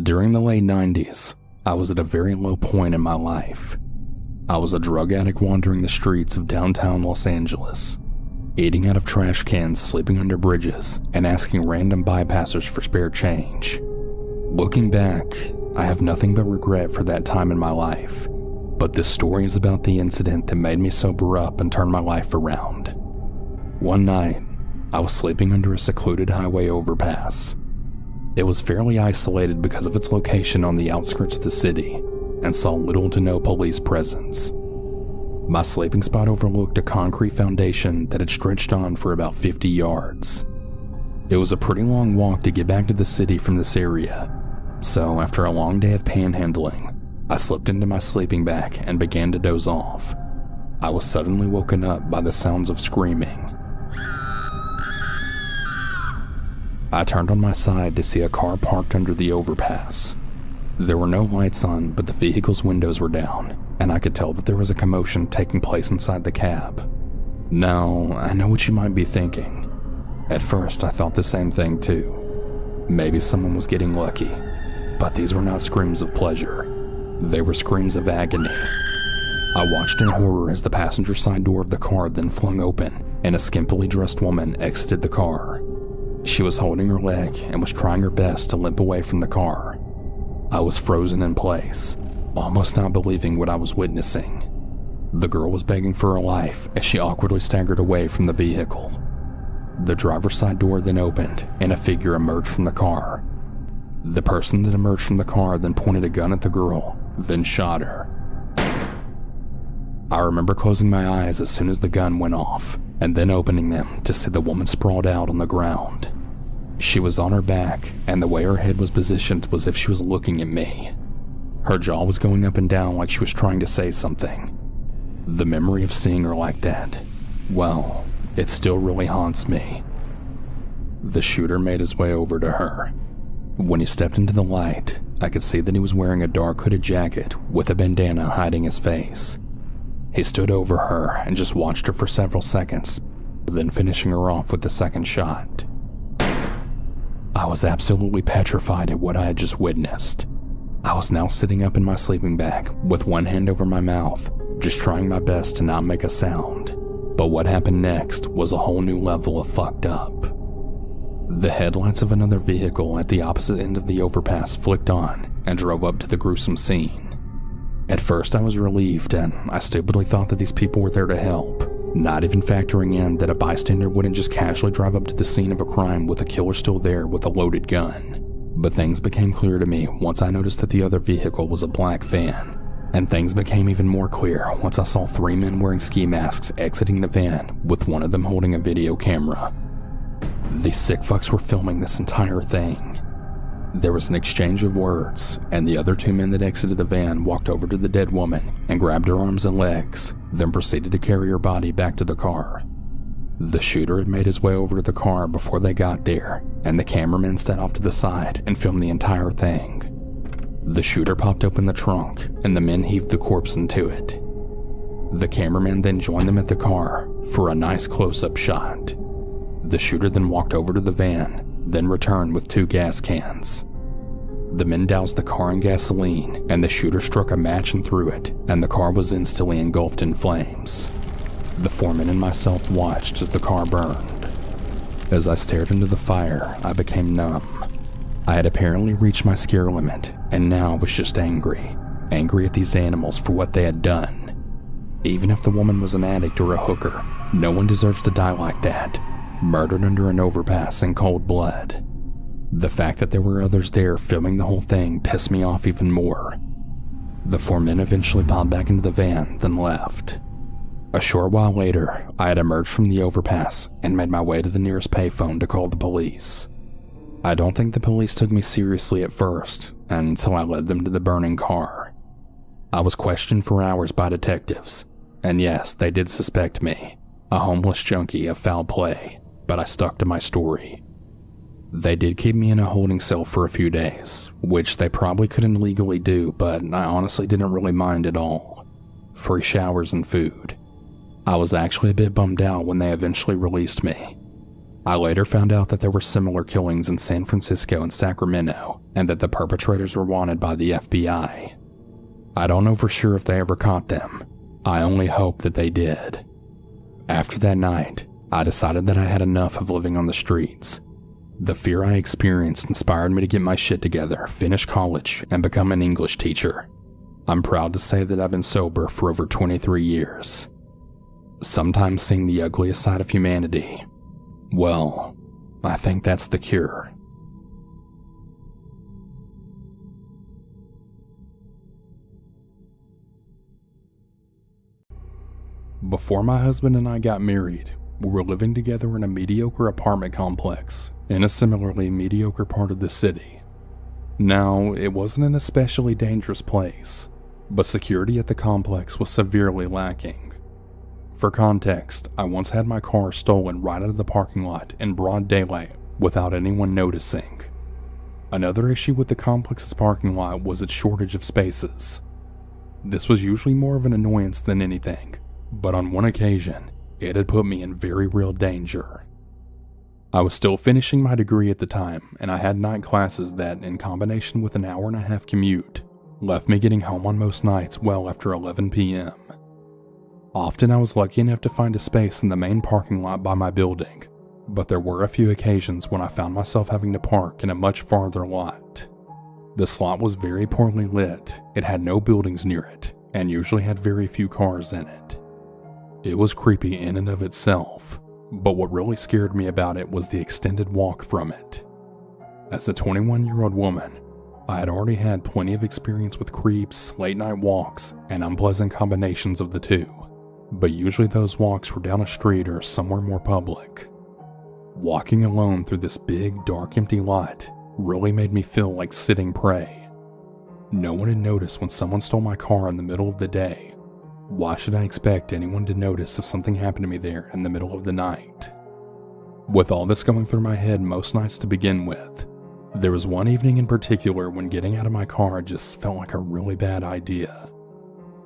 During the late 90s, I was at a very low point in my life. I was a drug addict wandering the streets of downtown Los Angeles, eating out of trash cans, sleeping under bridges, and asking random bypassers for spare change. Looking back, I have nothing but regret for that time in my life, but this story is about the incident that made me sober up and turn my life around. One night, I was sleeping under a secluded highway overpass. It was fairly isolated because of its location on the outskirts of the city, and saw little to no police presence. My sleeping spot overlooked a concrete foundation that had stretched on for about 50 yards. It was a pretty long walk to get back to the city from this area, so after a long day of panhandling, I slipped into my sleeping bag and began to doze off. I was suddenly woken up by the sounds of screaming. I turned on my side to see a car parked under the overpass. There were no lights on, but the vehicle's windows were down, and I could tell that there was a commotion taking place inside the cab. Now, I know what you might be thinking. At first, I thought the same thing too. Maybe someone was getting lucky, but these were not screams of pleasure. They were screams of agony. I watched in horror as the passenger side door of the car then flung open, and a skimpily dressed woman exited the car. She was holding her leg and was trying her best to limp away from the car. I was frozen in place, almost not believing what I was witnessing. The girl was begging for her life as she awkwardly staggered away from the vehicle. The driver's side door then opened and a figure emerged from the car. The person that emerged from the car then pointed a gun at the girl, then shot her. I remember closing my eyes as soon as the gun went off, and then opening them to see the woman sprawled out on the ground. She was on her back, and the way her head was positioned was as if she was looking at me. Her jaw was going up and down like she was trying to say something. The memory of seeing her like that, well, it still really haunts me. The shooter made his way over to her. When he stepped into the light, I could see that he was wearing a dark hooded jacket with a bandana hiding his face. He stood over her and just watched her for several seconds, then finishing her off with the second shot. I was absolutely petrified at what I had just witnessed. I was now sitting up in my sleeping bag with one hand over my mouth, just trying my best to not make a sound. But what happened next was a whole new level of fucked up. The headlights of another vehicle at the opposite end of the overpass flicked on and drove up to the gruesome scene. At first I was relieved, and I stupidly thought that these people were there to help, not even factoring in that a bystander wouldn't just casually drive up to the scene of a crime with a killer still there with a loaded gun. But things became clear to me once I noticed that the other vehicle was a black van, and things became even more clear once I saw 3 men wearing ski masks exiting the van, with one of them holding a video camera. These sick fucks were filming this entire thing. There was an exchange of words, and the other 2 men that exited the van walked over to the dead woman and grabbed her arms and legs, then proceeded to carry her body back to the car. The shooter had made his way over to the car before they got there, and the cameraman stepped off to the side and filmed the entire thing. The shooter popped open the trunk, and the men heaved the corpse into it. The cameraman then joined them at the car for a nice close-up shot. The shooter then walked over to the van, then returned with 2 gas cans. The men doused the car in gasoline, and the shooter struck a match and threw it, and the car was instantly engulfed in flames. The 4 men and myself watched as the car burned. As I stared into the fire, I became numb. I had apparently reached my scare limit, and now I was just angry at these animals for what they had done. Even if the woman was an addict or a hooker, no one deserves to die like that, murdered under an overpass in cold blood. The fact that there were others there filming the whole thing pissed me off even more. The 4 men eventually popped back into the van, then left. A short while later, I had emerged from the overpass and made my way to the nearest payphone to call the police. I don't think the police took me seriously at first, until I led them to the burning car. I was questioned for hours by detectives, and yes, they did suspect me, a homeless junkie, of foul play, but I stuck to my story. They did keep me in a holding cell for a few days, which they probably couldn't legally do, but I honestly didn't really mind at all. Free showers and food. I was actually a bit bummed out when they eventually released me. I later found out that there were similar killings in San Francisco and Sacramento, and that the perpetrators were wanted by the FBI. I don't know for sure if they ever caught them. I only hope that they did. After that night, I decided that I had enough of living on the streets. The fear I experienced inspired me to get my shit together, finish college, and become an English teacher. I'm proud to say that I've been sober for over 23 years. Sometimes seeing the ugliest side of humanity, well, I think that's the cure. Before my husband and I got married, we were living together in a mediocre apartment complex in a similarly mediocre part of the city. Now, it wasn't an especially dangerous place, but security at the complex was severely lacking. For context, I once had my car stolen right out of the parking lot in broad daylight without anyone noticing. Another issue with the complex's parking lot was its shortage of spaces. This was usually more of an annoyance than anything, but on one occasion, it had put me in very real danger. I was still finishing my degree at the time, and I had night classes that, in combination with an hour-and-a-half commute, left me getting home on most nights well after 11 p.m. Often I was lucky enough to find a space in the main parking lot by my building, but there were a few occasions when I found myself having to park in a much farther lot. This lot was very poorly lit, it had no buildings near it, and usually had very few cars in it. It was creepy in and of itself, but what really scared me about it was the extended walk from it. As a 21-year-old woman, I had already had plenty of experience with creeps, late-night walks, and unpleasant combinations of the two. But usually those walks were down a street or somewhere more public. Walking alone through this big, dark, empty lot really made me feel like sitting prey. No one had noticed when someone stole my car in the middle of the day. Why should I expect anyone to notice if something happened to me there in the middle of the night? With all this going through my head most nights to begin with, there was one evening in particular when getting out of my car just felt like a really bad idea.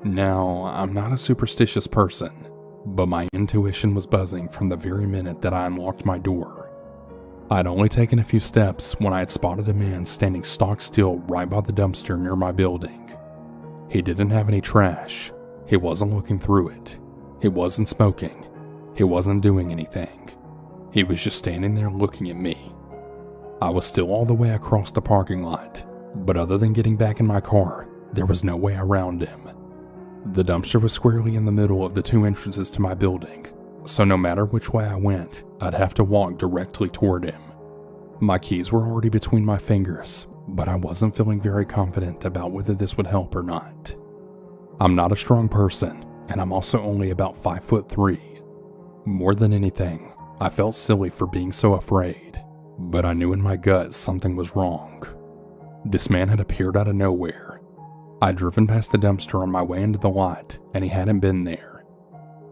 Now, I'm not a superstitious person, but my intuition was buzzing from the very minute that I unlocked my door. I'd only taken a few steps when I had spotted a man standing stock still right by the dumpster near my building. He didn't have any trash, he wasn't looking through it, he wasn't smoking, he wasn't doing anything. He was just standing there looking at me. I was still all the way across the parking lot, but other than getting back in my car, there was no way around him. The dumpster was squarely in the middle of the two entrances to my building, so no matter which way I went, I'd have to walk directly toward him. My keys were already between my fingers, but I wasn't feeling very confident about whether this would help or not. I'm not a strong person, and I'm also only about 5'3". More than anything, I felt silly for being so afraid, but I knew in my gut something was wrong. This man had appeared out of nowhere. I'd driven past the dumpster on my way into the lot, and he hadn't been there.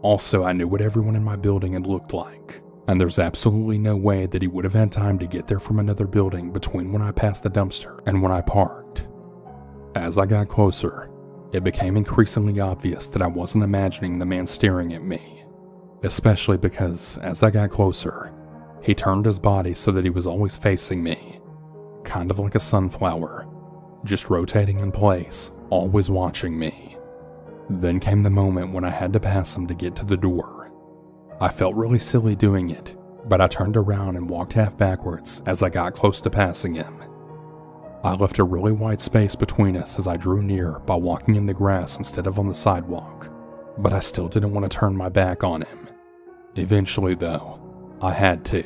Also, I knew what everyone in my building had looked like, and there's absolutely no way that he would have had time to get there from another building between when I passed the dumpster and when I parked. As I got closer, it became increasingly obvious that I wasn't imagining the man staring at me, especially because, as I got closer, he turned his body so that he was always facing me, kind of like a sunflower, just rotating in place, always watching me. Then came the moment when I had to pass him to get to the door. I felt really silly doing it, but I turned around and walked half backwards as I got close to passing him. I left a really wide space between us as I drew near by walking in the grass instead of on the sidewalk, but I still didn't want to turn my back on him. Eventually though, I had to,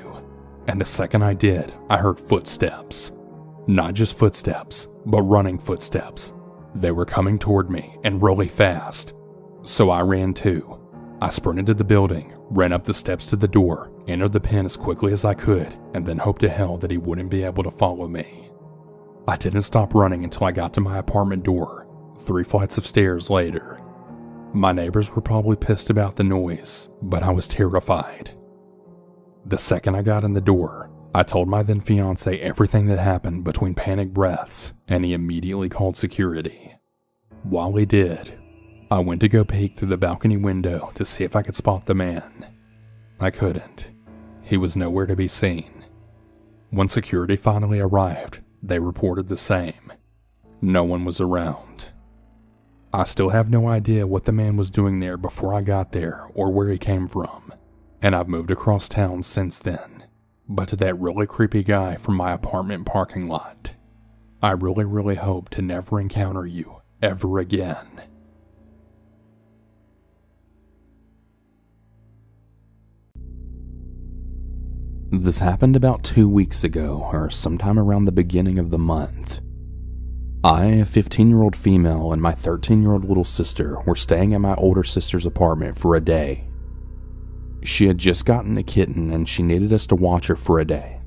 and the second I did, I heard footsteps. Not just footsteps, but running footsteps. They were coming toward me and really fast. So I ran too. I sprinted to the building, ran up the steps to the door, entered the pen as quickly as I could, and then hoped to hell that he wouldn't be able to follow me. I didn't stop running until I got to my apartment door, 3 flights of stairs later. My neighbors were probably pissed about the noise, but I was terrified. The second I got in the door, I told my then fiance everything that happened between panic breaths, and he immediately called security. While he did, I went to go peek through the balcony window to see if I could spot the man. I couldn't. he was nowhere to be seen. When security finally arrived, they reported the same. No one was around. I still have no idea what the man was doing there before I got there or where he came from, and I've moved across town since then. But to that really creepy guy from my apartment parking lot, I really hope to never encounter you ever again. This happened about 2 weeks ago, or sometime around the beginning of the month. I, a 15-year-old female, and my 13-year-old little sister were staying at my older sister's apartment for a day. She had just gotten a kitten and she needed us to watch her for a day.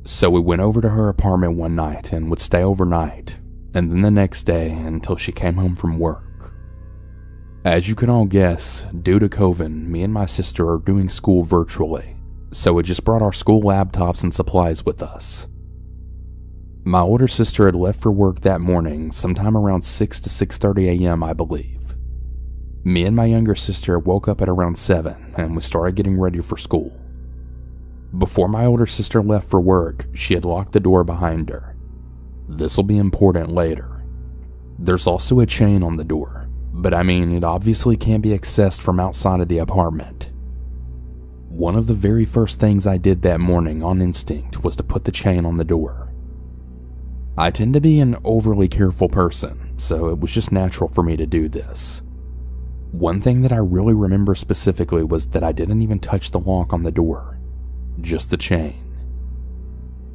So we went over to her apartment one night and would stay overnight, and then the next day until she came home from work. As you can all guess, due to COVID, me and my sister are doing school virtually, so we just brought our school laptops and supplies with us. My older sister had left for work that morning sometime around 6 to 6:30 a.m. I believe. Me and my younger sister woke up at around 7 and we started getting ready for school. Before my older sister left for work, she had locked the door behind her. This'll be important later. There's also a chain on the door, but I mean, it obviously can't be accessed from outside of the apartment. One of the very first things I did that morning on instinct was to put the chain on the door. I tend to be an overly careful person, so it was just natural for me to do this. One thing that I really remember specifically was that I didn't even touch the lock on the door, just the chain.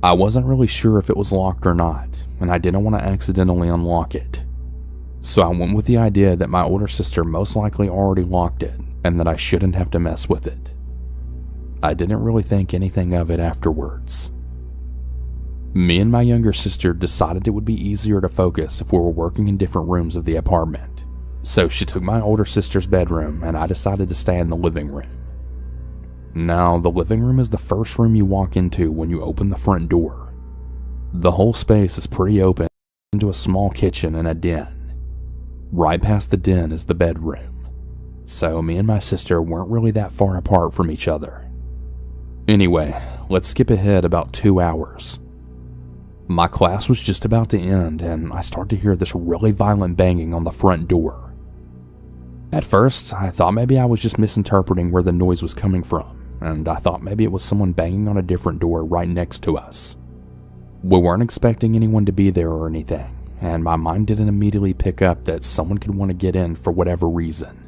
I wasn't really sure if it was locked or not, and I didn't want to accidentally unlock it. So I went with the idea that my older sister most likely already locked it, and that I shouldn't have to mess with it. I didn't really think anything of it afterwards. Me and my younger sister decided it would be easier to focus if we were working in different rooms of the apartment. So she took my older sister's bedroom and I decided to stay in the living room. Now, the living room is the first room you walk into when you open the front door. The whole space is pretty open into a small kitchen and a den. Right past the den is the bedroom. So me and my sister weren't really that far apart from each other. Anyway, let's skip ahead about 2 hours. My class was just about to end and I started to hear this really violent banging on the front door. At first, I thought maybe I was just misinterpreting where the noise was coming from, and I thought maybe it was someone banging on a different door right next to us. We weren't expecting anyone to be there or anything, and my mind didn't immediately pick up that someone could want to get in for whatever reason.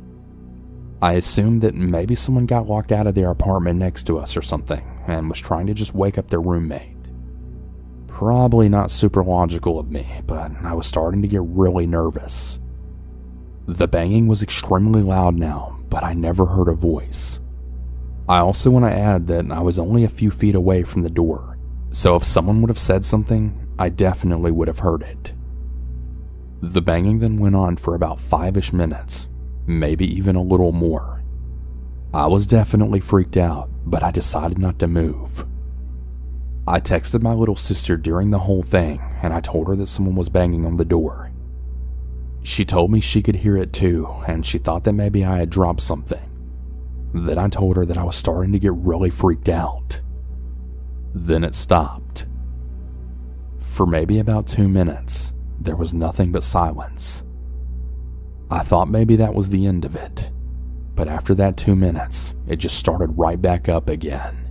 I assumed that maybe someone got locked out of their apartment next to us or something, and was trying to just wake up their roommate. Probably not super logical of me, but I was starting to get really nervous. The banging was extremely loud now, but I never heard a voice. I also want to add that I was only a few feet away from the door, so if someone would have said something, I definitely would have heard it. The banging then went on for about 5-ish minutes, maybe even a little more. I was definitely freaked out, but I decided not to move. I texted my little sister during the whole thing, and I told her that someone was banging on the door. She told me she could hear it too, and she thought that maybe I had dropped something. Then I told her that I was starting to get really freaked out. Then it stopped. For maybe about 2 minutes, there was nothing but silence. I thought maybe that was the end of it, but after that 2 minutes, it just started right back up again.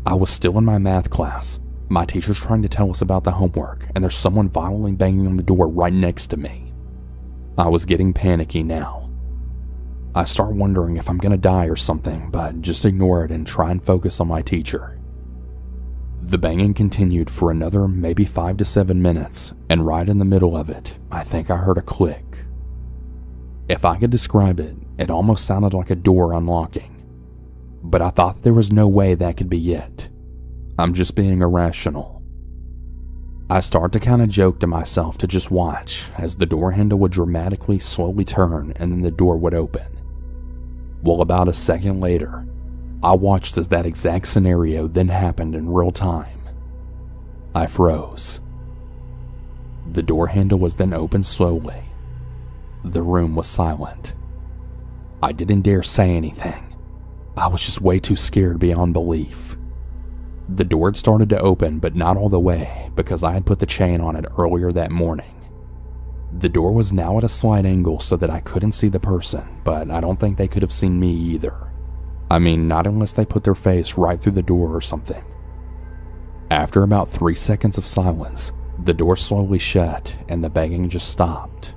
I was still in my math class. My teacher's trying to tell us about the homework, and there's someone violently banging on the door right next to me. I was getting panicky now. I start wondering if I'm gonna die or something, but just ignore it and try and focus on my teacher. The banging continued for another maybe 5 to 7 minutes, and right in the middle of it, I think I heard a click. If I could describe it, it almost sounded like a door unlocking. But I thought there was no way that could be it. I'm just being irrational. I start to kind of joke to myself to just watch as the door handle would dramatically slowly turn and then the door would open. Well, about a second later, I watched as that exact scenario then happened in real time. I froze. The door handle was then opened slowly. The room was silent. I didn't dare say anything. I was just way too scared beyond belief. The door had started to open, but not all the way, because I had put the chain on it earlier that morning. The door was now at a slight angle so that I couldn't see the person, but I don't think they could have seen me either. I mean, not unless they put their face right through the door or something. After about 3 seconds of silence, the door slowly shut and the banging just stopped.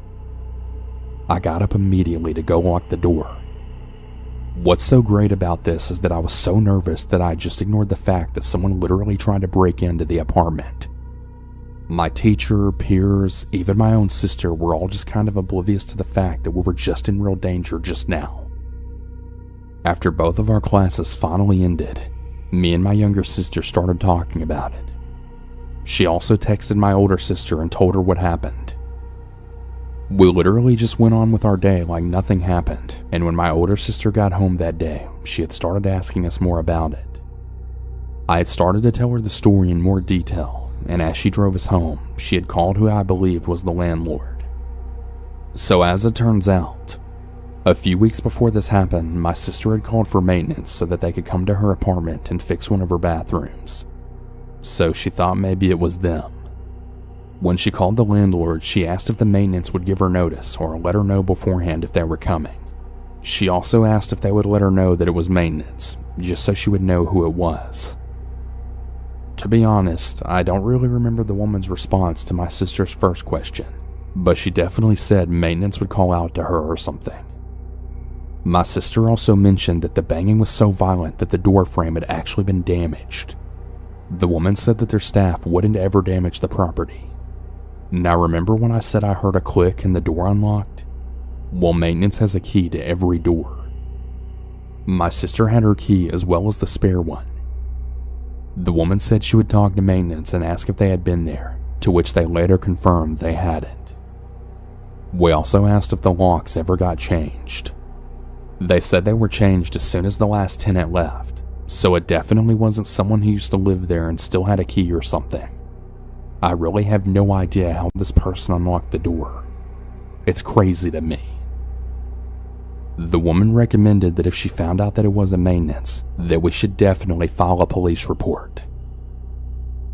I got up immediately to go lock the door. What's so great about this is that I was so nervous that I just ignored the fact that someone literally tried to break into the apartment. My teacher, peers, even my own sister were all just kind of oblivious to the fact that we were just in real danger just now. After both of our classes finally ended, me and my younger sister started talking about it. She also texted my older sister and told her what happened. We literally just went on with our day like nothing happened, and when my older sister got home that day, she had started asking us more about it. I had started to tell her the story in more detail, and as she drove us home, she had called who I believed was the landlord. So as it turns out, a few weeks before this happened, my sister had called for maintenance so that they could come to her apartment and fix one of her bathrooms. So she thought maybe it was them. When she called the landlord, she asked if the maintenance would give her notice or let her know beforehand if they were coming. She also asked if they would let her know that it was maintenance, just so she would know who it was. To be honest, I don't really remember the woman's response to my sister's first question, but she definitely said maintenance would call out to her or something. My sister also mentioned that the banging was so violent that the door frame had actually been damaged. The woman said that their staff wouldn't ever damage the property. Now remember when I said I heard a click and the door unlocked? Well, maintenance has a key to every door. My sister had her key as well as the spare one. The woman said she would talk to maintenance and ask if they had been there, to which they later confirmed they hadn't. We also asked if the locks ever got changed. They said they were changed as soon as the last tenant left, so it definitely wasn't someone who used to live there and still had a key or something. I really have no idea how this person unlocked the door. It's crazy to me. The woman recommended that if she found out that it was a maintenance, that we should definitely file a police report.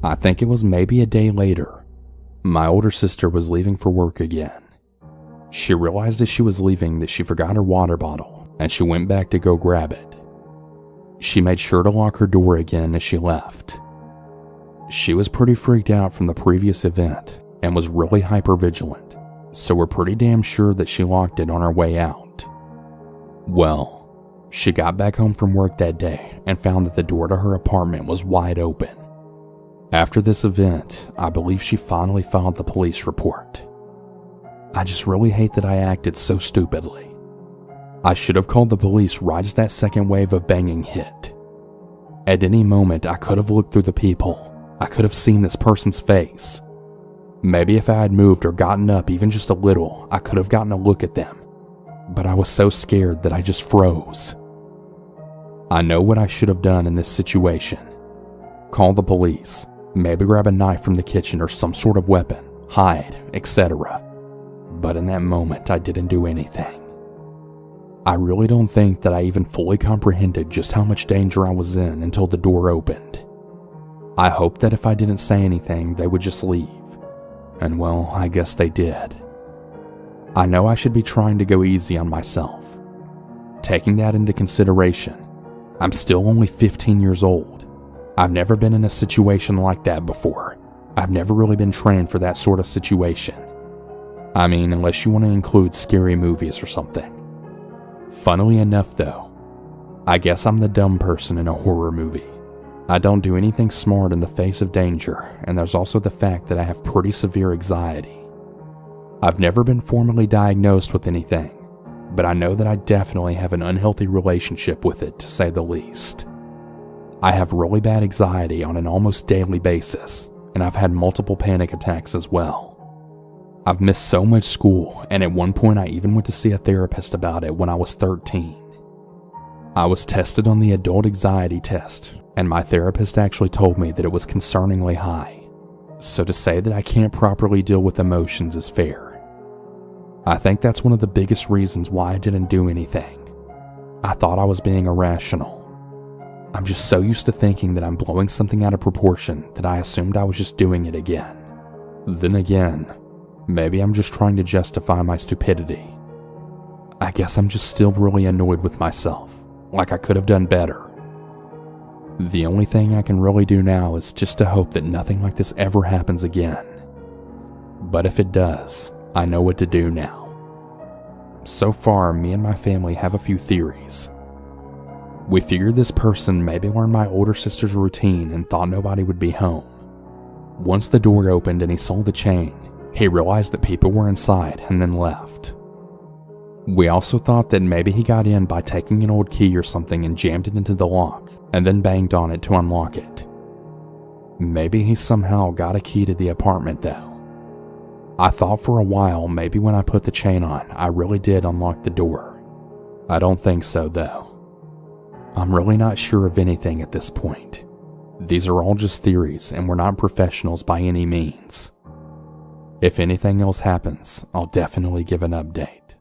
I think it was maybe a day later. My older sister was leaving for work again. She realized as she was leaving that she forgot her water bottle, and she went back to go grab it. She made sure to lock her door again as she left. She was pretty freaked out from the previous event and was really hyper-vigilant, so we're pretty damn sure that she locked it on her way out. Well, she got back home from work that day and found that the door to her apartment was wide open. After this event, I believe she finally filed the police report. I just really hate that I acted so stupidly. I should have called the police right as that second wave of banging hit. At any moment, I could have looked through the peephole. I could have seen this person's face. Maybe if I had moved or gotten up even just a little, I could have gotten a look at them. But I was so scared that I just froze. I know what I should have done in this situation. Call the police, maybe grab a knife from the kitchen or some sort of weapon, hide, etc. But in that moment, I didn't do anything. I really don't think that I even fully comprehended just how much danger I was in until the door opened. I hoped that if I didn't say anything, they would just leave. And well, I guess they did. I know I should be trying to go easy on myself. Taking that into consideration, I'm still only 15 years old. I've never been in a situation like that before. I've never really been trained for that sort of situation. I mean, unless you want to include scary movies or something. Funnily enough though, I guess I'm the dumb person in a horror movie. I don't do anything smart in the face of danger, and there's also the fact that I have pretty severe anxiety. I've never been formally diagnosed with anything, but I know that I definitely have an unhealthy relationship with it, to say the least. I have really bad anxiety on an almost daily basis, and I've had multiple panic attacks as well. I've missed so much school, and at one point I even went to see a therapist about it when I was 13. I was tested on the adult anxiety test, and my therapist actually told me that it was concerningly high. So to say that I can't properly deal with emotions is fair. I think that's one of the biggest reasons why I didn't do anything. I thought I was being irrational. I'm just so used to thinking that I'm blowing something out of proportion that I assumed I was just doing it again. Then again, maybe I'm just trying to justify my stupidity. I guess I'm just still really annoyed with myself, like I could have done better. The only thing I can really do now is just to hope that nothing like this ever happens again. But if it does, I know what to do now. So far, me and my family have a few theories. We figured this person maybe learned my older sister's routine and thought nobody would be home. Once the door opened and he saw the chain, he realized that people were inside and then left. We also thought that maybe he got in by taking an old key or something and jammed it into the lock and then banged on it to unlock it. Maybe he somehow got a key to the apartment though. I thought for a while maybe when I put the chain on, I really did unlock the door. I don't think so though. I'm really not sure of anything at this point. These are all just theories and we're not professionals by any means. If anything else happens, I'll definitely give an update.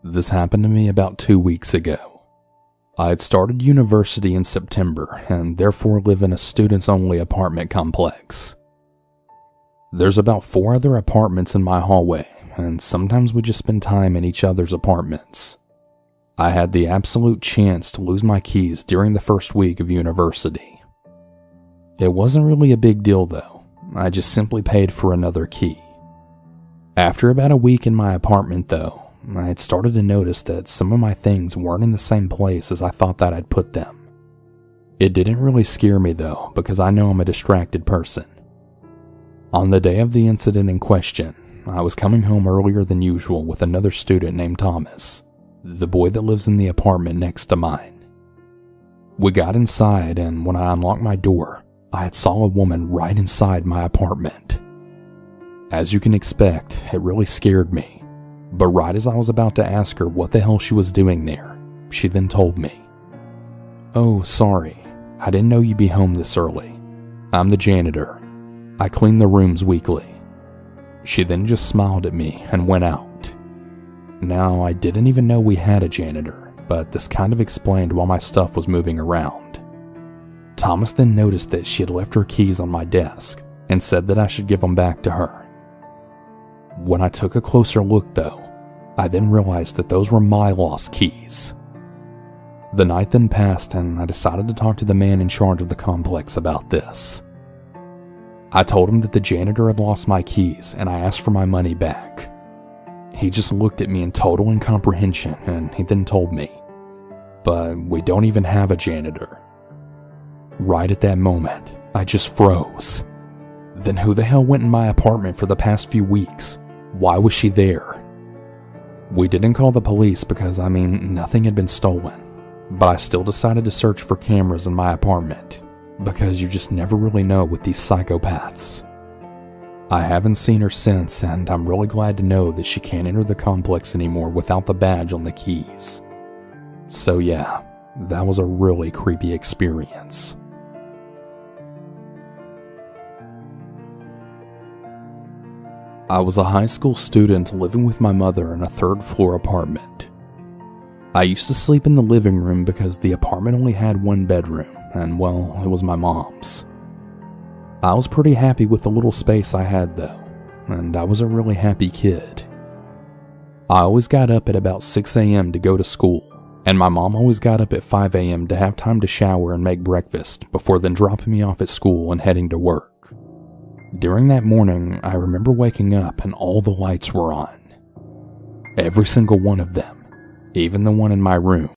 This happened to me about 2 weeks ago. I had started university in September and therefore live in a students-only apartment complex. There's about 4 other apartments in my hallway, and sometimes we just spend time in each other's apartments. I had the absolute chance to lose my keys during the first week of university. It wasn't really a big deal though, I just simply paid for another key. After about a week in my apartment though, I had started to notice that some of my things weren't in the same place as I thought that I'd put them. It didn't really scare me though, because I know I'm a distracted person. On the day of the incident in question, I was coming home earlier than usual with another student named Thomas, the boy that lives in the apartment next to mine. We got inside and when I unlocked my door, I had saw a woman right inside my apartment. As you can expect, it really scared me, but right as I was about to ask her what the hell she was doing there, she then told me, "Oh, sorry, I didn't know you'd be home this early. I'm the janitor. I clean the rooms weekly." She then just smiled at me and went out. Now, I didn't even know we had a janitor, but this kind of explained why my stuff was moving around. Thomas then noticed that she had left her keys on my desk and said that I should give them back to her. When I took a closer look though, I then realized that those were my lost keys. The night then passed and I decided to talk to the man in charge of the complex about this. I told him that the janitor had lost my keys and I asked for my money back. He just looked at me in total incomprehension and he then told me, "But we don't even have a janitor." Right at that moment, I just froze. Then who the hell went in my apartment for the past few weeks? Why was she there? We didn't call the police because, nothing had been stolen, but I still decided to search for cameras in my apartment, because you just never really know with these psychopaths. I haven't seen her since, and I'm really glad to know that she can't enter the complex anymore without the badge on the keys. So yeah, that was a really creepy experience. I was a high school student living with my mother in a 3rd floor apartment. I used to sleep in the living room because the apartment only had 1 bedroom, and well, it was my mom's. I was pretty happy with the little space I had though, and I was a really happy kid. I always got up at about 6 a.m. to go to school, and my mom always got up at 5 a.m. to have time to shower and make breakfast before then dropping me off at school and heading to work. During that morning, I remember waking up and all the lights were on. Every single one of them, even the one in my room.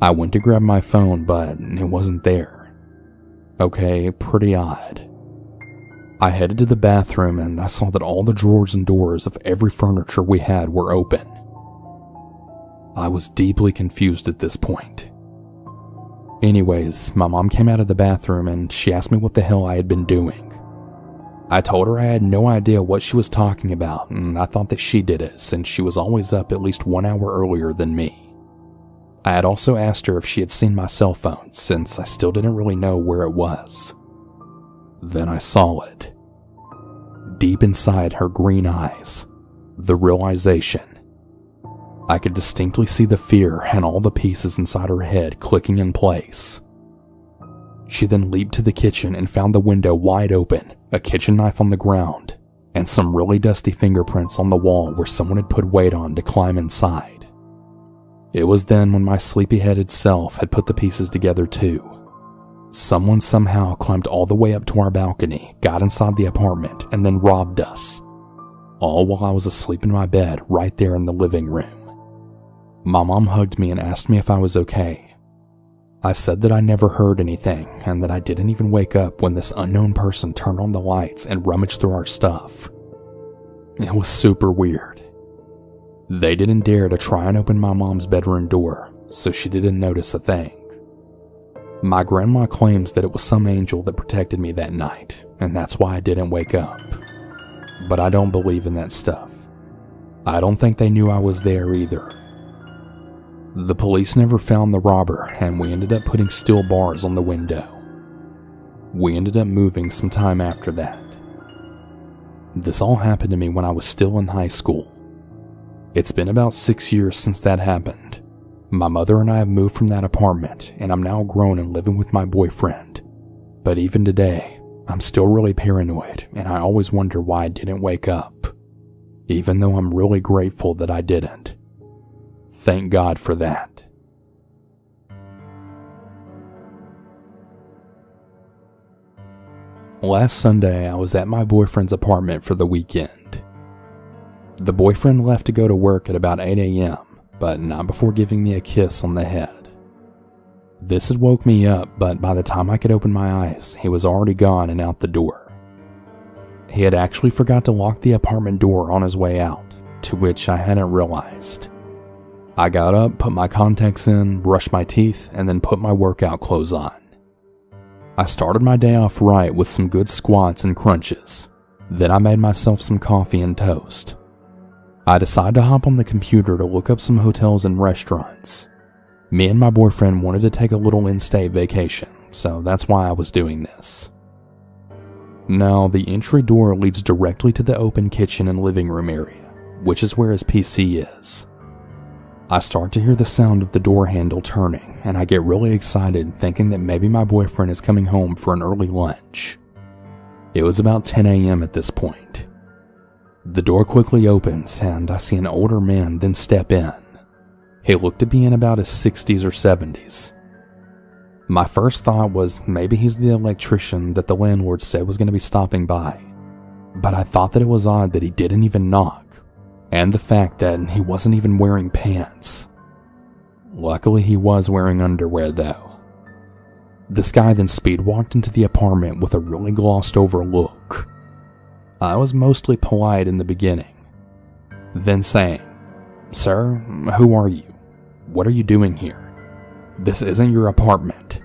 I went to grab my phone, but it wasn't there. Okay, pretty odd. I headed to the bathroom and I saw that all the drawers and doors of every furniture we had were open. I was deeply confused at this point. Anyways, my mom came out of the bathroom and she asked me what the hell I had been doing. I told her I had no idea what she was talking about, and I thought that she did it since she was always up at least 1 hour earlier than me. I had also asked her if she had seen my cell phone, since I still didn't really know where it was. Then I saw it. Deep inside her green eyes, the realization. I could distinctly see the fear and all the pieces inside her head clicking in place. She then leaped to the kitchen and found the window wide open, a kitchen knife on the ground, and some really dusty fingerprints on the wall where someone had put weight on to climb inside. It was then when my sleepy-headed self had put the pieces together too. Someone somehow climbed all the way up to our balcony, got inside the apartment, and then robbed us. All while I was asleep in my bed right there in the living room. My mom hugged me and asked me if I was okay. I said that I never heard anything and that I didn't even wake up when this unknown person turned on the lights and rummaged through our stuff. It was super weird. They didn't dare to try and open my mom's bedroom door, so she didn't notice a thing. My grandma claims that it was some angel that protected me that night, and that's why I didn't wake up. But I don't believe in that stuff. I don't think they knew I was there either. The police never found the robber, and we ended up putting steel bars on the window. We ended up moving some time after that. This all happened to me when I was still in high school. It's been about 6 years since that happened. My mother and I have moved from that apartment, and I'm now grown and living with my boyfriend. But even today, I'm still really paranoid, and I always wonder why I didn't wake up, even though I'm really grateful that I didn't. Thank God for that. Last Sunday, I was at my boyfriend's apartment for the weekend. The boyfriend left to go to work at about 8 a.m., but not before giving me a kiss on the head. This had woke me up, but by the time I could open my eyes, he was already gone and out the door. He had actually forgot to lock the apartment door on his way out, to which I hadn't realized. I got up, put my contacts in, brushed my teeth, and then put my workout clothes on. I started my day off right with some good squats and crunches. Then I made myself some coffee and toast. I decided to hop on the computer to look up some hotels and restaurants. Me and my boyfriend wanted to take a little in-state vacation, so that's why I was doing this. Now, the entry door leads directly to the open kitchen and living room area, which is where his PC is. I start to hear the sound of the door handle turning, and I get really excited thinking that maybe my boyfriend is coming home for an early lunch. It was about 10 a.m. at this point. The door quickly opens, and I see an older man then step in. He looked to be in about his 60s or 70s. My first thought was maybe he's the electrician that the landlord said was going to be stopping by, but I thought that it was odd that he didn't even knock. And the fact that he wasn't even wearing pants. Luckily, he was wearing underwear though. This guy then speed walked into the apartment with a really glossed over look. I was mostly polite in the beginning, then saying, "Sir, who are you? What are you doing here? This isn't your apartment."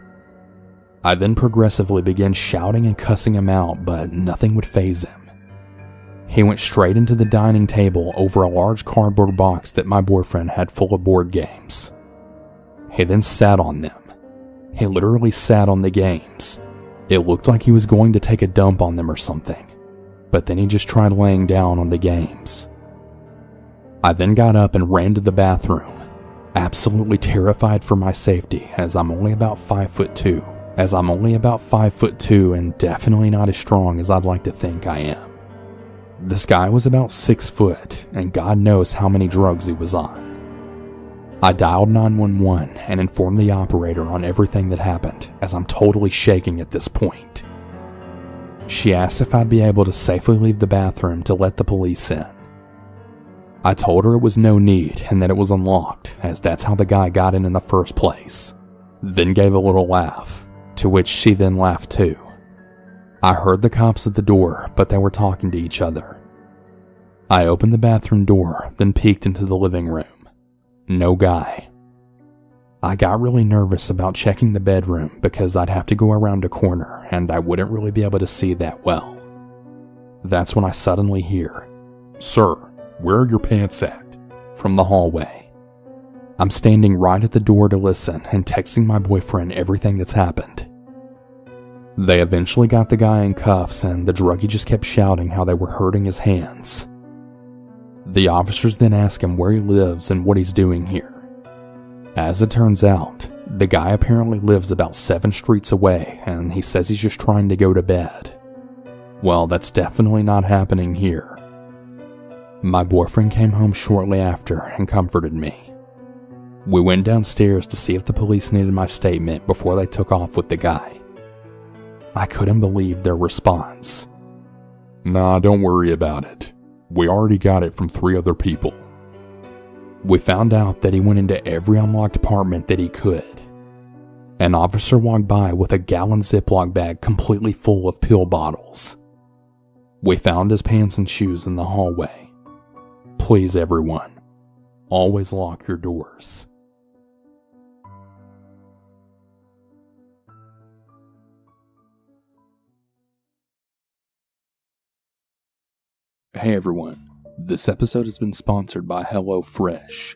I then progressively began shouting and cussing him out, but nothing would faze him. He went straight into the dining table over a large cardboard box that my boyfriend had full of board games. He then sat on them. He literally sat on the games. It looked like he was going to take a dump on them or something, but then he just tried laying down on the games. I then got up and ran to the bathroom, absolutely terrified for my safety as I'm only about 5'2", and definitely not as strong as I'd like to think I am. This guy was about 6 foot, and God knows how many drugs he was on. I dialed 911 and informed the operator on everything that happened, as I'm totally shaking at this point. She asked if I'd be able to safely leave the bathroom to let the police in. I told her it was no need and that it was unlocked, as that's how the guy got in the first place, then gave a little laugh, to which she then laughed too. I heard the cops at the door, but they were talking to each other. I opened the bathroom door, then peeked into the living room. No guy. I got really nervous about checking the bedroom because I'd have to go around a corner and I wouldn't really be able to see that well. That's when I suddenly hear, "Sir, where are your pants at?" from the hallway. I'm standing right at the door to listen and texting my boyfriend everything that's happened. They eventually got the guy in cuffs, and the druggie just kept shouting how they were hurting his hands. The officers then ask him where he lives and what he's doing here. As it turns out, the guy apparently lives about 7 streets away, and he says he's just trying to go to bed. Well, that's definitely not happening here. My boyfriend came home shortly after and comforted me. We went downstairs to see if the police needed my statement before they took off with the guy. I couldn't believe their response. "Nah, don't worry about it. We already got it from 3 other people." We found out that he went into every unlocked apartment that he could. An officer walked by with a gallon Ziploc bag completely full of pill bottles. We found his pants and shoes in the hallway. Please, everyone, always lock your doors. Hey everyone, this episode has been sponsored by HelloFresh.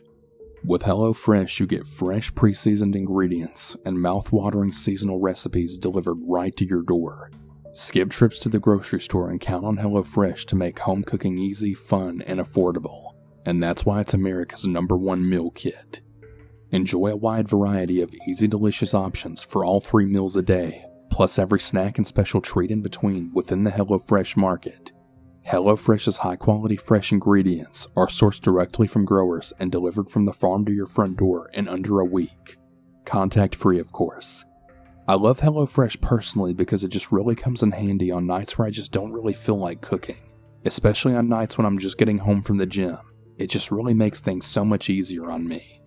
With HelloFresh, you get fresh pre-seasoned ingredients and mouth-watering seasonal recipes delivered right to your door. Skip trips to the grocery store and count on HelloFresh to make home cooking easy, fun, and affordable. And that's why it's America's #1 meal kit. Enjoy a wide variety of easy, delicious options for all 3 meals a day, plus every snack and special treat in between within the HelloFresh market. HelloFresh's high-quality fresh ingredients are sourced directly from growers and delivered from the farm to your front door in under a week. Contact-free, of course. I love HelloFresh personally because it just really comes in handy on nights where I just don't really feel like cooking, especially on nights when I'm just getting home from the gym. It just really makes things so much easier on me.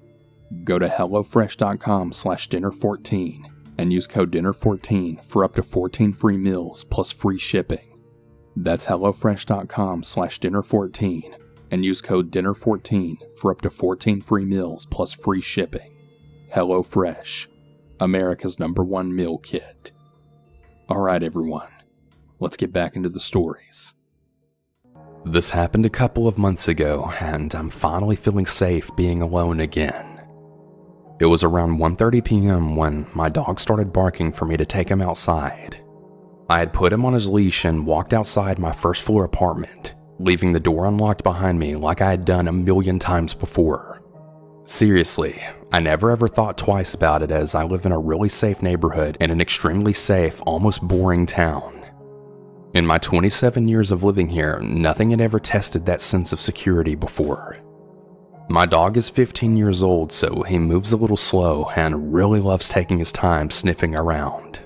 Go to HelloFresh.com/dinner14 and use code dinner14 for up to 14 free meals plus free shipping. That's HelloFresh.com/dinner14 and use code dinner14 for up to 14 free meals plus free shipping. HelloFresh, America's #1 meal kit. Alright everyone, let's get back into the stories. This happened a couple of months ago, and I'm finally feeling safe being alone again. It was around 1:30 p.m. when my dog started barking for me to take him outside. I had put him on his leash and walked outside my first floor apartment, leaving the door unlocked behind me like I had done a million times before. Seriously, I never ever thought twice about it, as I live in a really safe neighborhood in an extremely safe, almost boring town. In my 27 years of living here, nothing had ever tested that sense of security before. My dog is 15 years old, so he moves a little slow and really loves taking his time sniffing around.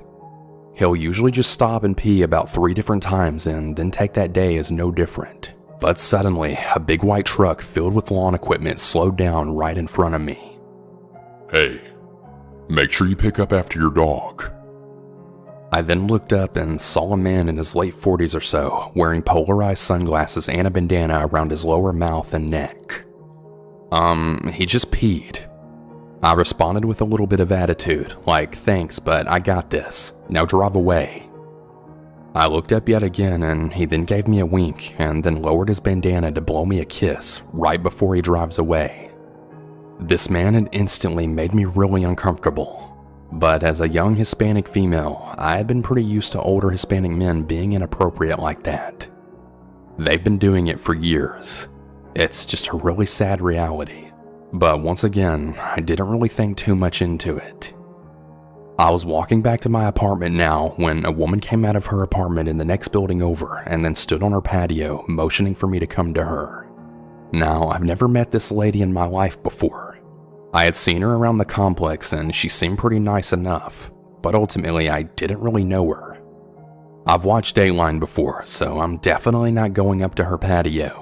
He'll usually just stop and pee about 3 different times and then take that day as no different. But suddenly, a big white truck filled with lawn equipment slowed down right in front of me. "Hey, make sure you pick up after your dog." I then looked up and saw a man in his late 40s or so, wearing polarized sunglasses and a bandana around his lower mouth and neck. He just peed. I responded with a little bit of attitude, like, "Thanks, but I got this. Now drive away." I looked up yet again, and he then gave me a wink and then lowered his bandana to blow me a kiss right before he drives away. This man had instantly made me really uncomfortable, but as a young Hispanic female, I had been pretty used to older Hispanic men being inappropriate like that. They've been doing it for years. It's just a really sad reality. But once again, I didn't really think too much into it. I was walking back to my apartment now when a woman came out of her apartment in the next building over and then stood on her patio, motioning for me to come to her. Now, I've never met this lady in my life before. I had seen her around the complex and she seemed pretty nice enough, but ultimately I didn't really know her. I've watched Dateline before, so I'm definitely not going up to her patio.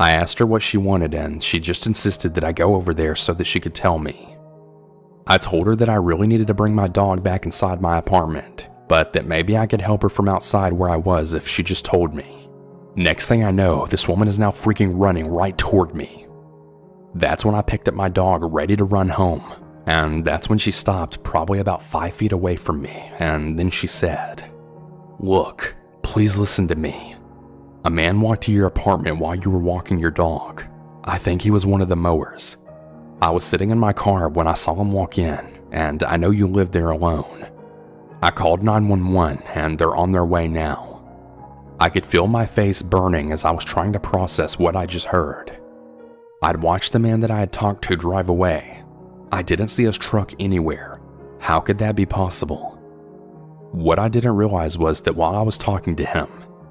I asked her what she wanted, and she just insisted that I go over there so that she could tell me. I told her that I really needed to bring my dog back inside my apartment, but that maybe I could help her from outside where I was if she just told me. Next thing I know, this woman is now freaking running right toward me. That's when I picked up my dog ready to run home, and that's when she stopped probably about 5 feet away from me, and then she said, "Look, please listen to me. A man walked to your apartment while you were walking your dog. I think he was one of the mowers. I was sitting in my car when I saw him walk in, and I know you live there alone. I called 911 and they're on their way now. I could feel my face burning as I was trying to process what I just heard. I'd watched the man that I had talked to drive away. I didn't see his truck anywhere. How could that be possible? What I didn't realize was that while I was talking to him,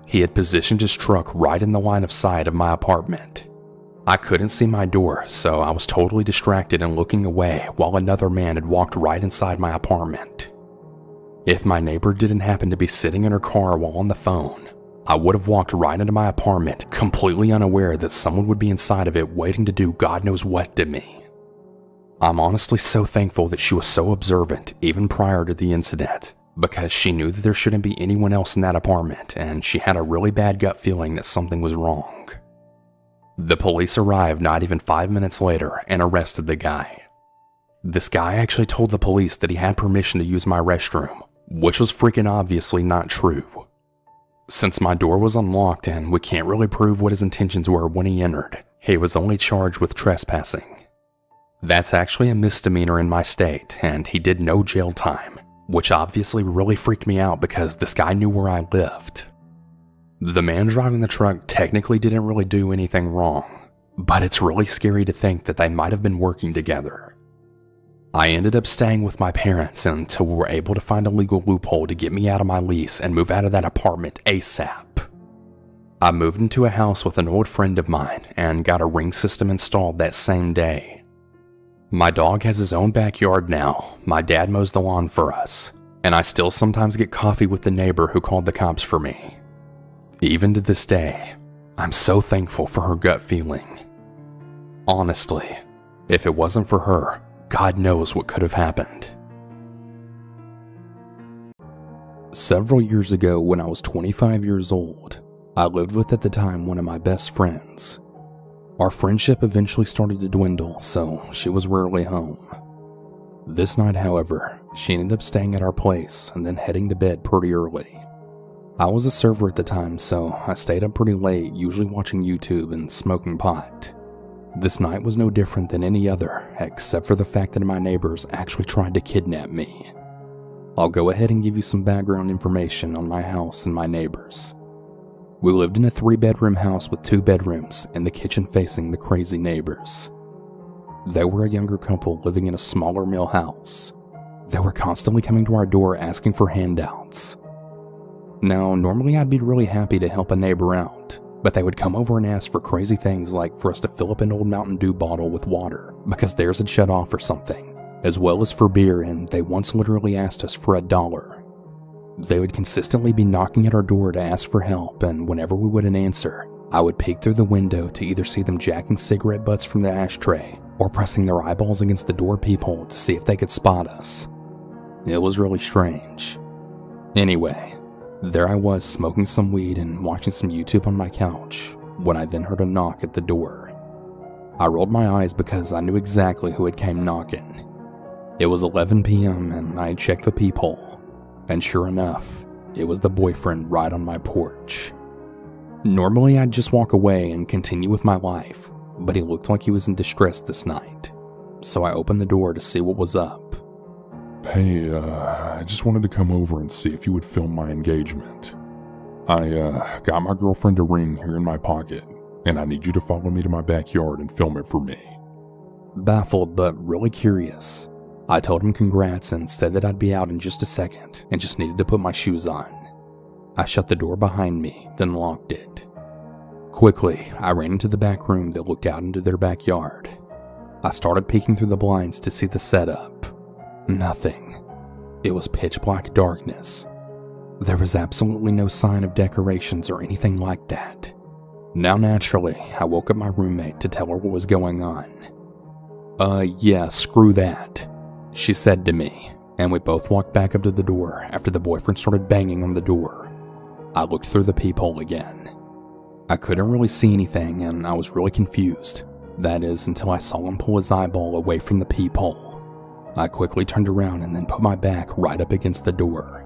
he had positioned his truck right in the line of sight of my apartment. I couldn't see my door, so I was totally distracted and looking away while another man had walked right inside my apartment. If my neighbor didn't happen to be sitting in her car while on the phone, I would have walked right into my apartment, completely unaware that someone would be inside of it waiting to do God knows what to me. I'm honestly so thankful that she was so observant even prior to the incident, because she knew that there shouldn't be anyone else in that apartment, and she had a really bad gut feeling that something was wrong. The police arrived not even 5 minutes later and arrested the guy. This guy actually told the police that he had permission to use my restroom, which was freaking obviously not true. Since my door was unlocked and we can't really prove what his intentions were when he entered, he was only charged with trespassing. That's actually a misdemeanor in my state, and he did no jail time, which obviously really freaked me out because this guy knew where I lived. The man driving the truck technically didn't really do anything wrong, but it's really scary to think that they might have been working together. I ended up staying with my parents until we were able to find a legal loophole to get me out of my lease and move out of that apartment ASAP. I moved into a house with an old friend of mine and got a ring system installed that same day. My dog has his own backyard now, my dad mows the lawn for us, and I still sometimes get coffee with the neighbor who called the cops for me. Even to this day, I'm so thankful for her gut feeling. Honestly, if it wasn't for her, God knows what could have happened. Several years ago, when I was 25 years old, I lived with at the time one of my best friends. Our friendship eventually started to dwindle, so she was rarely home. This night, however, she ended up staying at our place and then heading to bed pretty early. I was a server at the time, so I stayed up pretty late, usually watching YouTube and smoking pot. This night was no different than any other, except for the fact that my neighbors actually tried to kidnap me. I'll go ahead and give you some background information on my house and my neighbors. We lived in a 3-bedroom house with 2 bedrooms and the kitchen facing the crazy neighbors. They were a younger couple living in a smaller mill house. They were constantly coming to our door asking for handouts. Now, normally I'd be really happy to help a neighbor out, but they would come over and ask for crazy things like for us to fill up an old Mountain Dew bottle with water because theirs had shut off or something, as well as for beer, and they once literally asked us for $1. They would consistently be knocking at our door to ask for help, and whenever we wouldn't answer, I would peek through the window to either see them jacking cigarette butts from the ashtray or pressing their eyeballs against the door peephole to see if they could spot us. It was really strange. Anyway, there I was smoking some weed and watching some YouTube on my couch when I then heard a knock at the door. I rolled my eyes because I knew exactly who had came knocking. It was 11 p.m. and I checked the peephole, and sure enough, it was the boyfriend right on my porch. Normally I'd just walk away and continue with my life, but he looked like he was in distress this night, so I opened the door to see what was up. Hey, I just wanted to come over and see if you would film my engagement. I got my girlfriend a ring here in my pocket, and I need you to follow me to my backyard and film it for me. Baffled but really curious, I told him congrats and said that I'd be out in just a second and just needed to put my shoes on. I shut the door behind me, then locked it. Quickly, I ran into the back room that looked out into their backyard. I started peeking through the blinds to see the setup. Nothing. It was pitch black darkness. There was absolutely no sign of decorations or anything like that. Now naturally, I woke up my roommate to tell her what was going on. Yeah, screw that, she said to me, and we both walked back up to the door after the boyfriend started banging on the door. I looked through the peephole again. I couldn't really see anything and I was really confused. That is, until I saw him pull his eyeball away from the peephole. I quickly turned around and then put my back right up against the door.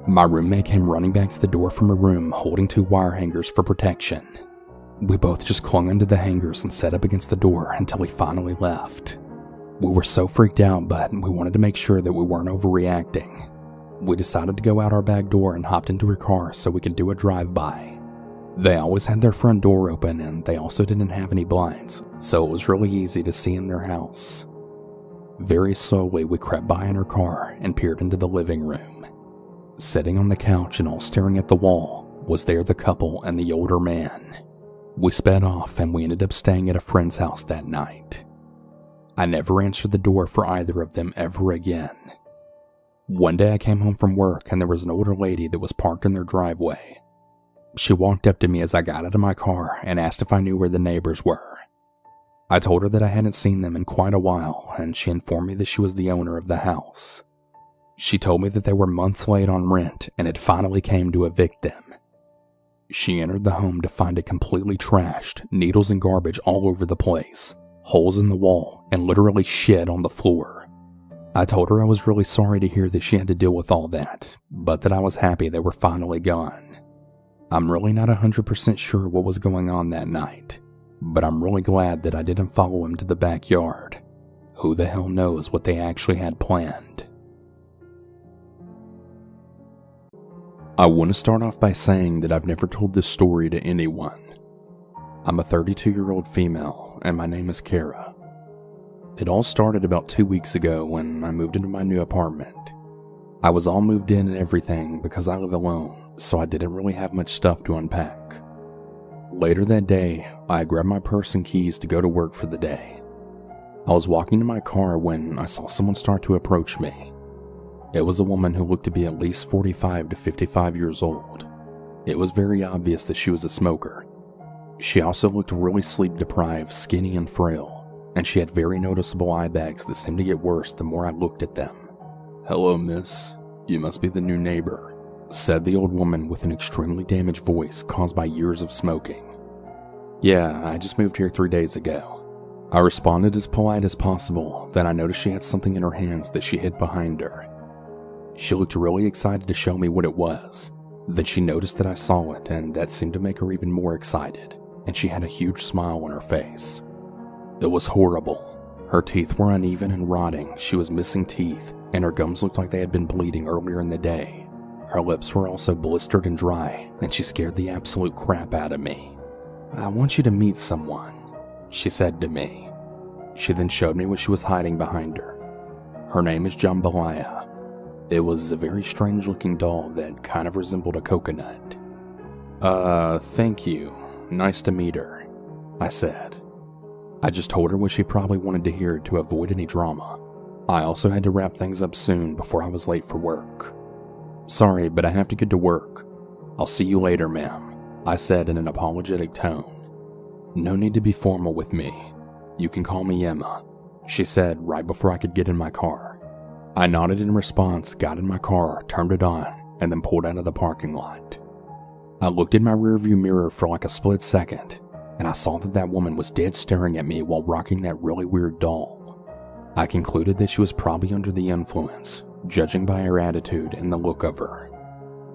My roommate came running back to the door from her room holding 2 wire hangers for protection. We both just clung onto the hangers and sat up against the door until he finally left. We were so freaked out, but we wanted to make sure that we weren't overreacting. We decided to go out our back door and hopped into her car so we could do a drive-by. They always had their front door open and they also didn't have any blinds, so it was really easy to see in their house. Very slowly we crept by in her car and peered into the living room. Sitting on the couch and all staring at the wall was there the couple and the older man. We sped off and we ended up staying at a friend's house that night. I never answered the door for either of them ever again. One day I came home from work and there was an older lady that was parked in their driveway. She walked up to me as I got out of my car and asked if I knew where the neighbors were. I told her that I hadn't seen them in quite a while, and she informed me that she was the owner of the house. She told me that they were months late on rent and it finally came to evict them. She entered the home to find it completely trashed, needles and garbage all over the place, holes in the wall, and literally shit on the floor. I told her I was really sorry to hear that she had to deal with all that, but that I was happy they were finally gone. I'm really not 100% sure what was going on that night, but I'm really glad that I didn't follow him to the backyard. Who the hell knows what they actually had planned? I want to start off by saying that I've never told this story to anyone. I'm a 32-year-old female, and my name is Kara. It all started about 2 weeks ago when I moved into my new apartment. I was all moved in and everything because I live alone, so I didn't really have much stuff to unpack. Later that day, I grabbed my purse and keys to go to work for the day. I was walking to my car when I saw someone start to approach me. It was a woman who looked to be at least 45 to 55 years old. It was very obvious that she was a smoker. She also looked really sleep-deprived, skinny and frail, and she had very noticeable eye bags that seemed to get worse the more I looked at them. "Hello, miss. You must be the new neighbor," said the old woman with an extremely damaged voice caused by years of smoking. "Yeah, I just moved here 3 days ago." I responded as polite as possible, then I noticed she had something in her hands that she hid behind her. She looked really excited to show me what it was. Then she noticed that I saw it, and that seemed to make her even more excited, and she had a huge smile on her face. It was horrible. Her teeth were uneven and rotting, she was missing teeth, and her gums looked like they had been bleeding earlier in the day. Her lips were also blistered and dry, and she scared the absolute crap out of me. "I want you to meet someone," she said to me. She then showed me what she was hiding behind her. Her name is Jambalaya. It was a very strange looking doll that kind of resembled a coconut. Thank you. Nice to meet her," I said. I just told her what she probably wanted to hear to avoid any drama. I also had to wrap things up soon before I was late for work. "Sorry, but I have to get to work. I'll see you later, ma'am," I said in an apologetic tone. "No need to be formal with me. You can call me Emma," she said right before I could get in my car. I nodded in response, got in my car, turned it on, and then pulled out of the parking lot. I looked in my rearview mirror for like a split second, and I saw that woman was dead staring at me while rocking that really weird doll. I concluded that she was probably under the influence, judging by her attitude and the look of her.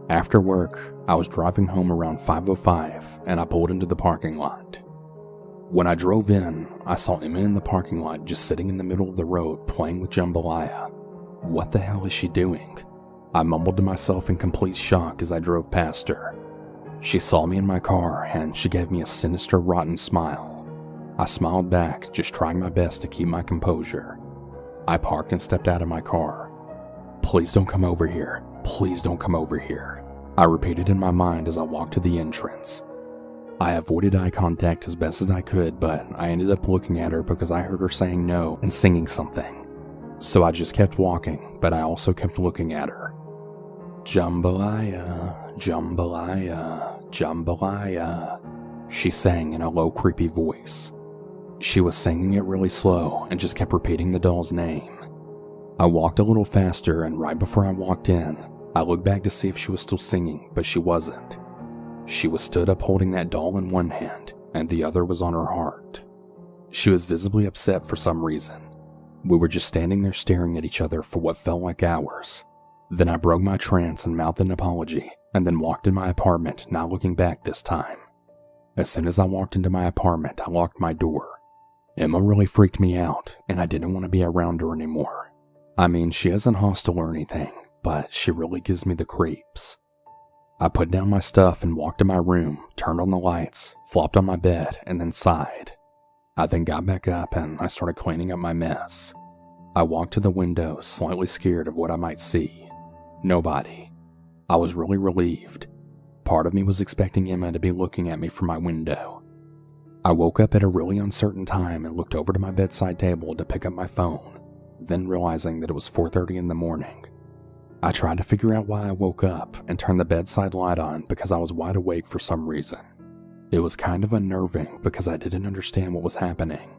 After work, I was driving home around 5:05 and I pulled into the parking lot. When I drove in, I saw Emma in the parking lot just sitting in the middle of the road playing with Jambalaya. What the hell is she doing? I mumbled to myself in complete shock as I drove past her. She saw me in my car and she gave me a sinister, rotten smile. I smiled back, just trying my best to keep my composure. I parked and stepped out of my car. "Please don't come over here. Please don't come over here," I repeated in my mind as I walked to the entrance. I avoided eye contact as best as I could, but I ended up looking at her because I heard her saying no and singing something. So I just kept walking, but I also kept looking at her. "Jambalaya, Jambalaya, Jambalaya," she sang in a low, creepy voice. She was singing it really slow and just kept repeating the doll's name. I walked a little faster, and right before I walked in, I looked back to see if she was still singing, but she wasn't. She was stood up holding that doll in one hand, and the other was on her heart. She was visibly upset for some reason. We were just standing there staring at each other for what felt like hours. Then I broke my trance and mouthed an apology, and then walked in my apartment, not looking back this time. As soon as I walked into my apartment, I locked my door. Emma really freaked me out, and I didn't want to be around her anymore. I mean, she isn't hostile or anything, but she really gives me the creeps. I put down my stuff and walked to my room, turned on the lights, flopped on my bed, and then sighed. I then got back up and I started cleaning up my mess. I walked to the window, slightly scared of what I might see. Nobody. I was really relieved. Part of me was expecting Emma to be looking at me from my window. I woke up at a really uncertain time and looked over to my bedside table to pick up my phone, then realizing that it was 4:30 in the morning. I tried to figure out why I woke up and turned the bedside light on because I was wide awake for some reason. It was kind of unnerving because I didn't understand what was happening.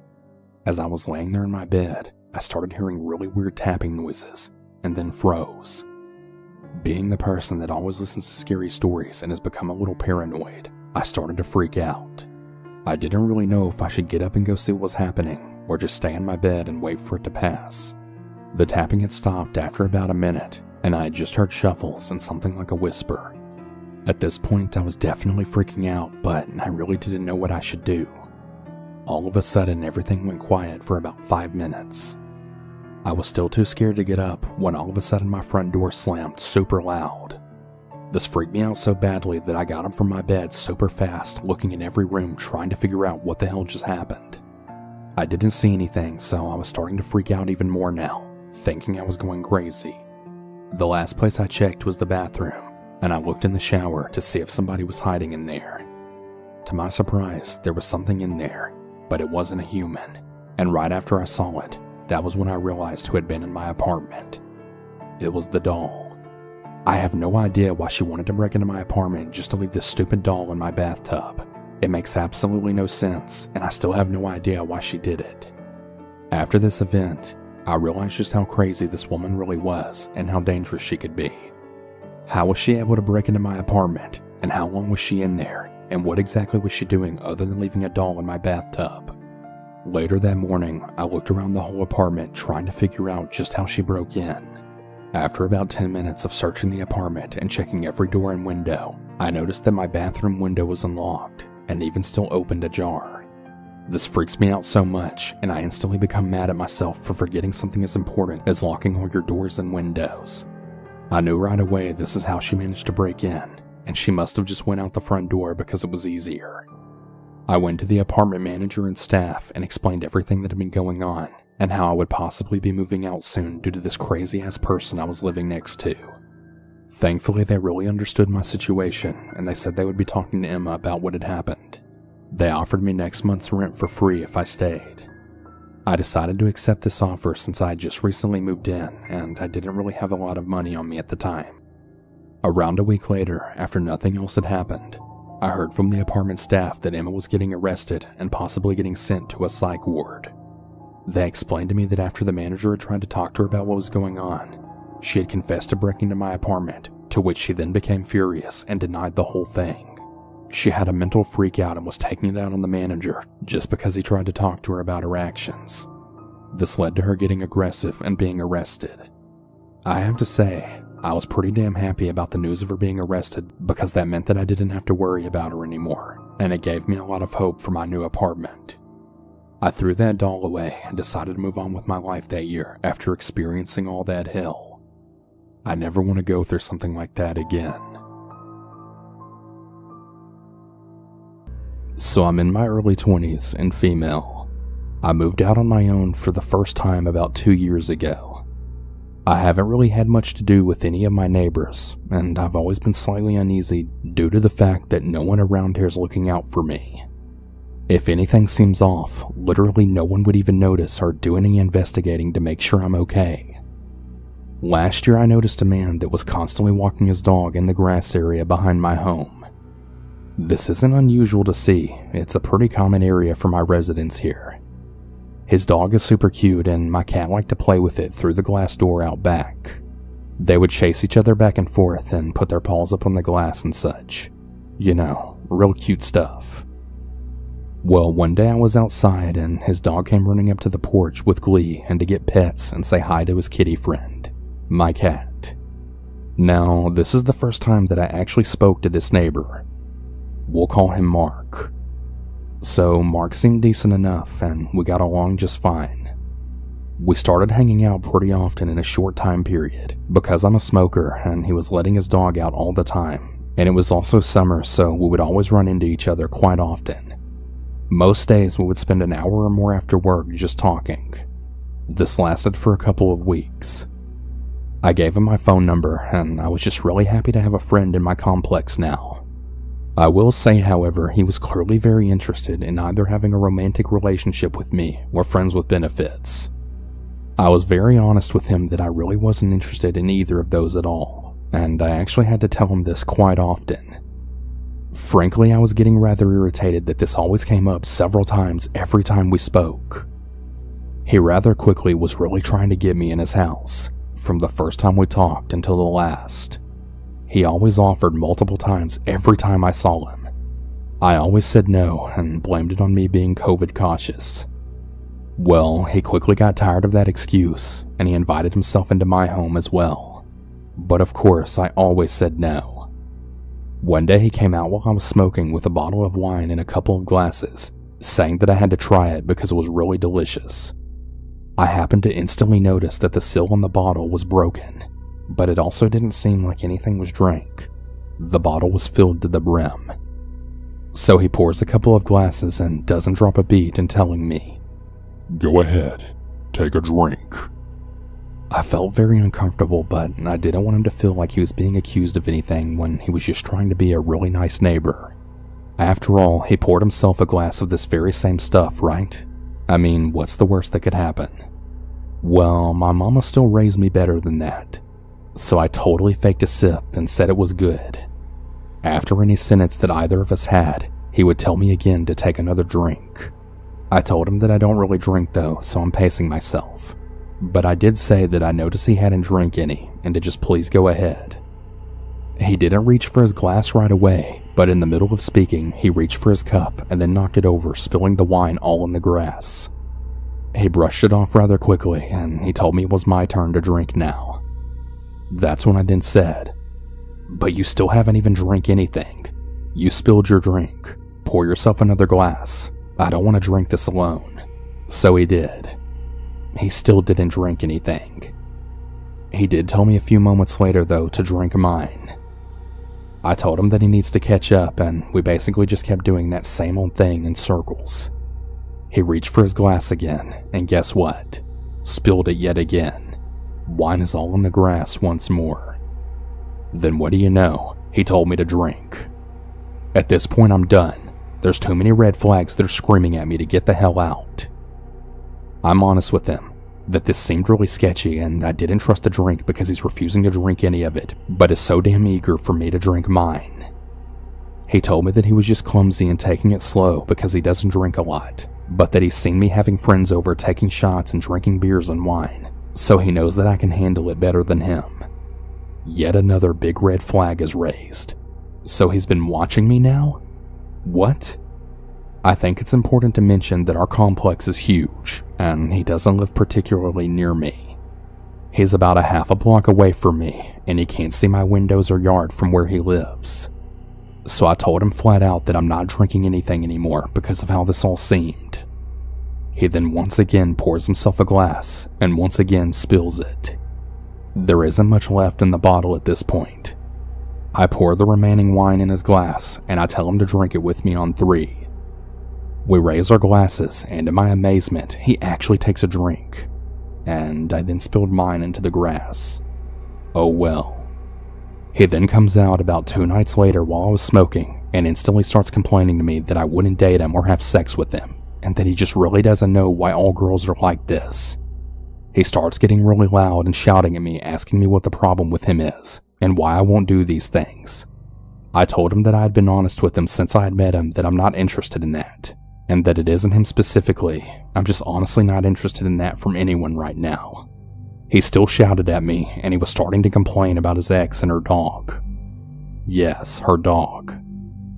As I was laying there in my bed, I started hearing really weird tapping noises and then froze. Being the person that always listens to scary stories and has become a little paranoid, I started to freak out. I didn't really know if I should get up and go see what was happening or just stay in my bed and wait for it to pass. The tapping had stopped after about a minute, and I had just heard shuffles and something like a whisper. At this point, I was definitely freaking out, but I really didn't know what I should do. All of a sudden, everything went quiet for about 5 minutes. I was still too scared to get up when all of a sudden my front door slammed super loud. This freaked me out so badly that I got up from my bed super fast, looking in every room trying to figure out what the hell just happened. I didn't see anything, so I was starting to freak out even more now, thinking I was going crazy. The last place I checked was the bathroom, and I looked in the shower to see if somebody was hiding in there. To my surprise, there was something in there, but it wasn't a human, and right after I saw it, that was when I realized who had been in my apartment. It was the doll. I have no idea why she wanted to break into my apartment just to leave this stupid doll in my bathtub. It makes absolutely no sense, and I still have no idea why she did it. After this event, I realized just how crazy this woman really was and how dangerous she could be. How was she able to break into my apartment, and how long was she in there, and what exactly was she doing other than leaving a doll in my bathtub? Later that morning, I looked around the whole apartment trying to figure out just how she broke in. After about 10 minutes of searching the apartment and checking every door and window, I noticed that my bathroom window was unlocked and even still opened ajar. This freaks me out so much, and I instantly become mad at myself for forgetting something as important as locking all your doors and windows. I knew right away this is how she managed to break in, and she must have just went out the front door because it was easier. I went to the apartment manager and staff and explained everything that had been going on, and how I would possibly be moving out soon due to this crazy-ass person I was living next to. Thankfully, they really understood my situation, and they said they would be talking to Emma about what had happened. They offered me next month's rent for free if I stayed. I decided to accept this offer since I had just recently moved in, and I didn't really have a lot of money on me at the time. Around a week later, after nothing else had happened, I heard from the apartment staff that Emma was getting arrested and possibly getting sent to a psych ward. They explained to me that after the manager had tried to talk to her about what was going on, she had confessed to breaking into my apartment, to which she then became furious and denied the whole thing. She had a mental freak out and was taking it out on the manager just because he tried to talk to her about her actions. This led to her getting aggressive and being arrested. I have to say, I was pretty damn happy about the news of her being arrested because that meant that I didn't have to worry about her anymore, and it gave me a lot of hope for my new apartment. I threw that doll away and decided to move on with my life that year after experiencing all that hell. I never want to go through something like that again. So I'm in my early 20s and female. I moved out on my own for the first time about 2 years ago. I haven't really had much to do with any of my neighbors, and I've always been slightly uneasy due to the fact that no one around here is looking out for me. If anything seems off, literally no one would even notice or do any investigating to make sure I'm okay. Last year I noticed a man that was constantly walking his dog in the grass area behind my home. This isn't unusual to see, it's a pretty common area for my residents here. His dog is super cute and my cat liked to play with it through the glass door out back. They would chase each other back and forth and put their paws up on the glass and such. You know, real cute stuff. Well, one day I was outside and his dog came running up to the porch with glee and to get pets and say hi to his kitty friend, my cat. Now, this is the first time that I actually spoke to this neighbor. We'll call him Mark. So Mark seemed decent enough and we got along just fine. We started hanging out pretty often in a short time period because I'm a smoker and he was letting his dog out all the time. And it was also summer, so we would always run into each other quite often. Most days we would spend an hour or more after work just talking. This lasted for a couple of weeks. I gave him my phone number and I was just really happy to have a friend in my complex now. I will say, however, he was clearly very interested in either having a romantic relationship with me or friends with benefits. I was very honest with him that I really wasn't interested in either of those at all, and I actually had to tell him this quite often. Frankly, I was getting rather irritated that this always came up several times every time we spoke. He rather quickly was really trying to get me in his house, from the first time we talked until the last. He always offered multiple times every time I saw him. I always said no and blamed it on me being COVID cautious. Well, he quickly got tired of that excuse, and he invited himself into my home as well. But of course, I always said no. One day he came out while I was smoking with a bottle of wine and a couple of glasses, saying that I had to try it because it was really delicious. I happened to instantly notice that the seal on the bottle was broken, but it also didn't seem like anything was drank. The bottle was filled to the brim. So he pours a couple of glasses and doesn't drop a beat in telling me, "Go ahead, take a drink." I felt very uncomfortable, but I didn't want him to feel like he was being accused of anything when he was just trying to be a really nice neighbor. After all, he poured himself a glass of this very same stuff, right? I mean, what's the worst that could happen? Well, my mama still raised me better than that, so I totally faked a sip and said it was good. After any sentence that either of us had, he would tell me again to take another drink. I told him that I don't really drink though, so I'm pacing myself. But I did say that I noticed he hadn't drank any, and to just please go ahead. He didn't reach for his glass right away, but in the middle of speaking, he reached for his cup and then knocked it over, spilling the wine all in the grass. He brushed it off rather quickly, and he told me it was my turn to drink now. That's when I then said, "But you still haven't even drank anything. You spilled your drink. Pour yourself another glass. I don't want to drink this alone." So he did. He still didn't drink anything. He did tell me a few moments later, though, to drink mine. I told him that he needs to catch up, and we basically just kept doing that same old thing in circles. He reached for his glass again, and guess what? Spilled it yet again. Wine is all in the grass once more. Then what do you know? He told me to drink. At this point, I'm done. There's too many red flags that are screaming at me to get the hell out. I'm honest with him that this seemed really sketchy, and I didn't trust the drink because he's refusing to drink any of it, but is so damn eager for me to drink mine. He told me that he was just clumsy and taking it slow because he doesn't drink a lot, but that he's seen me having friends over taking shots and drinking beers and wine, so he knows that I can handle it better than him. Yet another big red flag is raised. So he's been watching me now? What? I think it's important to mention that our complex is huge, and he doesn't live particularly near me. He's about a half a block away from me, and he can't see my windows or yard from where he lives. So I told him flat out that I'm not drinking anything anymore because of how this all seemed. He then once again pours himself a glass, and once again spills it. There isn't much left in the bottle at this point. I pour the remaining wine in his glass, and I tell him to drink it with me on 3. We raise our glasses, and to my amazement, he actually takes a drink. And I then spilled mine into the grass. Oh well. He then comes out about 2 nights later while I was smoking, and instantly starts complaining to me that I wouldn't date him or have sex with him, and that he just really doesn't know why all girls are like this. He starts getting really loud and shouting at me, asking me what the problem with him is, and why I won't do these things. I told him that I had been honest with him since I had met him that I'm not interested in that, and that it isn't him specifically. I'm just honestly not interested in that from anyone right now. He still shouted at me, and he was starting to complain about his ex and her dog. Yes, her dog.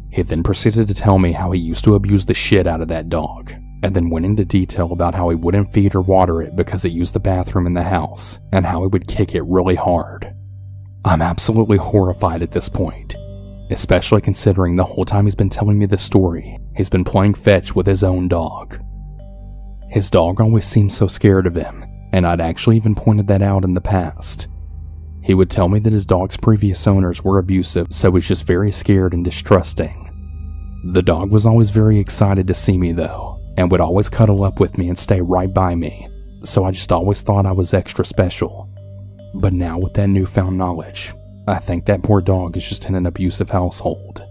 He then proceeded to tell me how he used to abuse the shit out of that dog, and then went into detail about how he wouldn't feed or water it because it used the bathroom in the house, and how he would kick it really hard. I'm absolutely horrified at this point, especially considering the whole time he's been telling me this story, he's been playing fetch with his own dog. His dog always seems so scared of him, and I'd actually even pointed that out in the past. He would tell me that his dog's previous owners were abusive, so he's just very scared and distrusting. The dog was always very excited to see me though, and would always cuddle up with me and stay right by me, so I just always thought I was extra special. But now with that newfound knowledge, I think that poor dog is just in an abusive household.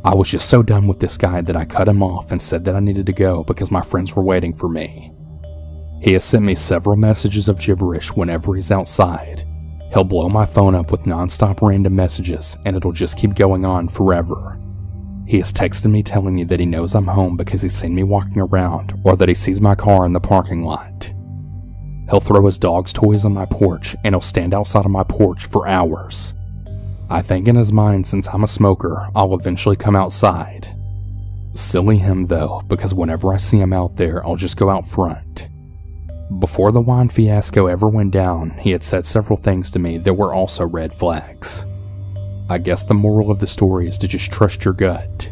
I was just so done with this guy that I cut him off and said that I needed to go because my friends were waiting for me. He has sent me several messages of gibberish whenever he's outside. He'll blow my phone up with non-stop random messages and it'll just keep going on forever. He has texted me telling me that he knows I'm home because he's seen me walking around or that he sees my car in the parking lot. He'll throw his dog's toys on my porch and he'll stand outside of my porch for hours. I think in his mind, since I'm a smoker, I'll eventually come outside. Silly him though, because whenever I see him out there, I'll just go out front. Before the wine fiasco ever went down, he had said several things to me that were also red flags. I guess the moral of the story is to just trust your gut.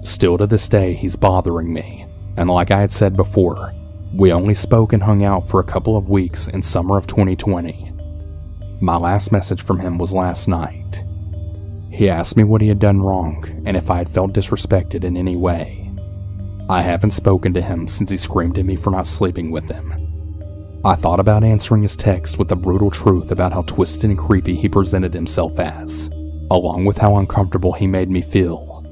Still to this day, he's bothering me, and like I had said before, we only spoke and hung out for a couple of weeks in summer of 2020. My last message from him was last night. He asked me what he had done wrong and if I had felt disrespected in any way. I haven't spoken to him since he screamed at me for not sleeping with him. I thought about answering his text with the brutal truth about how twisted and creepy he presented himself as, along with how uncomfortable he made me feel,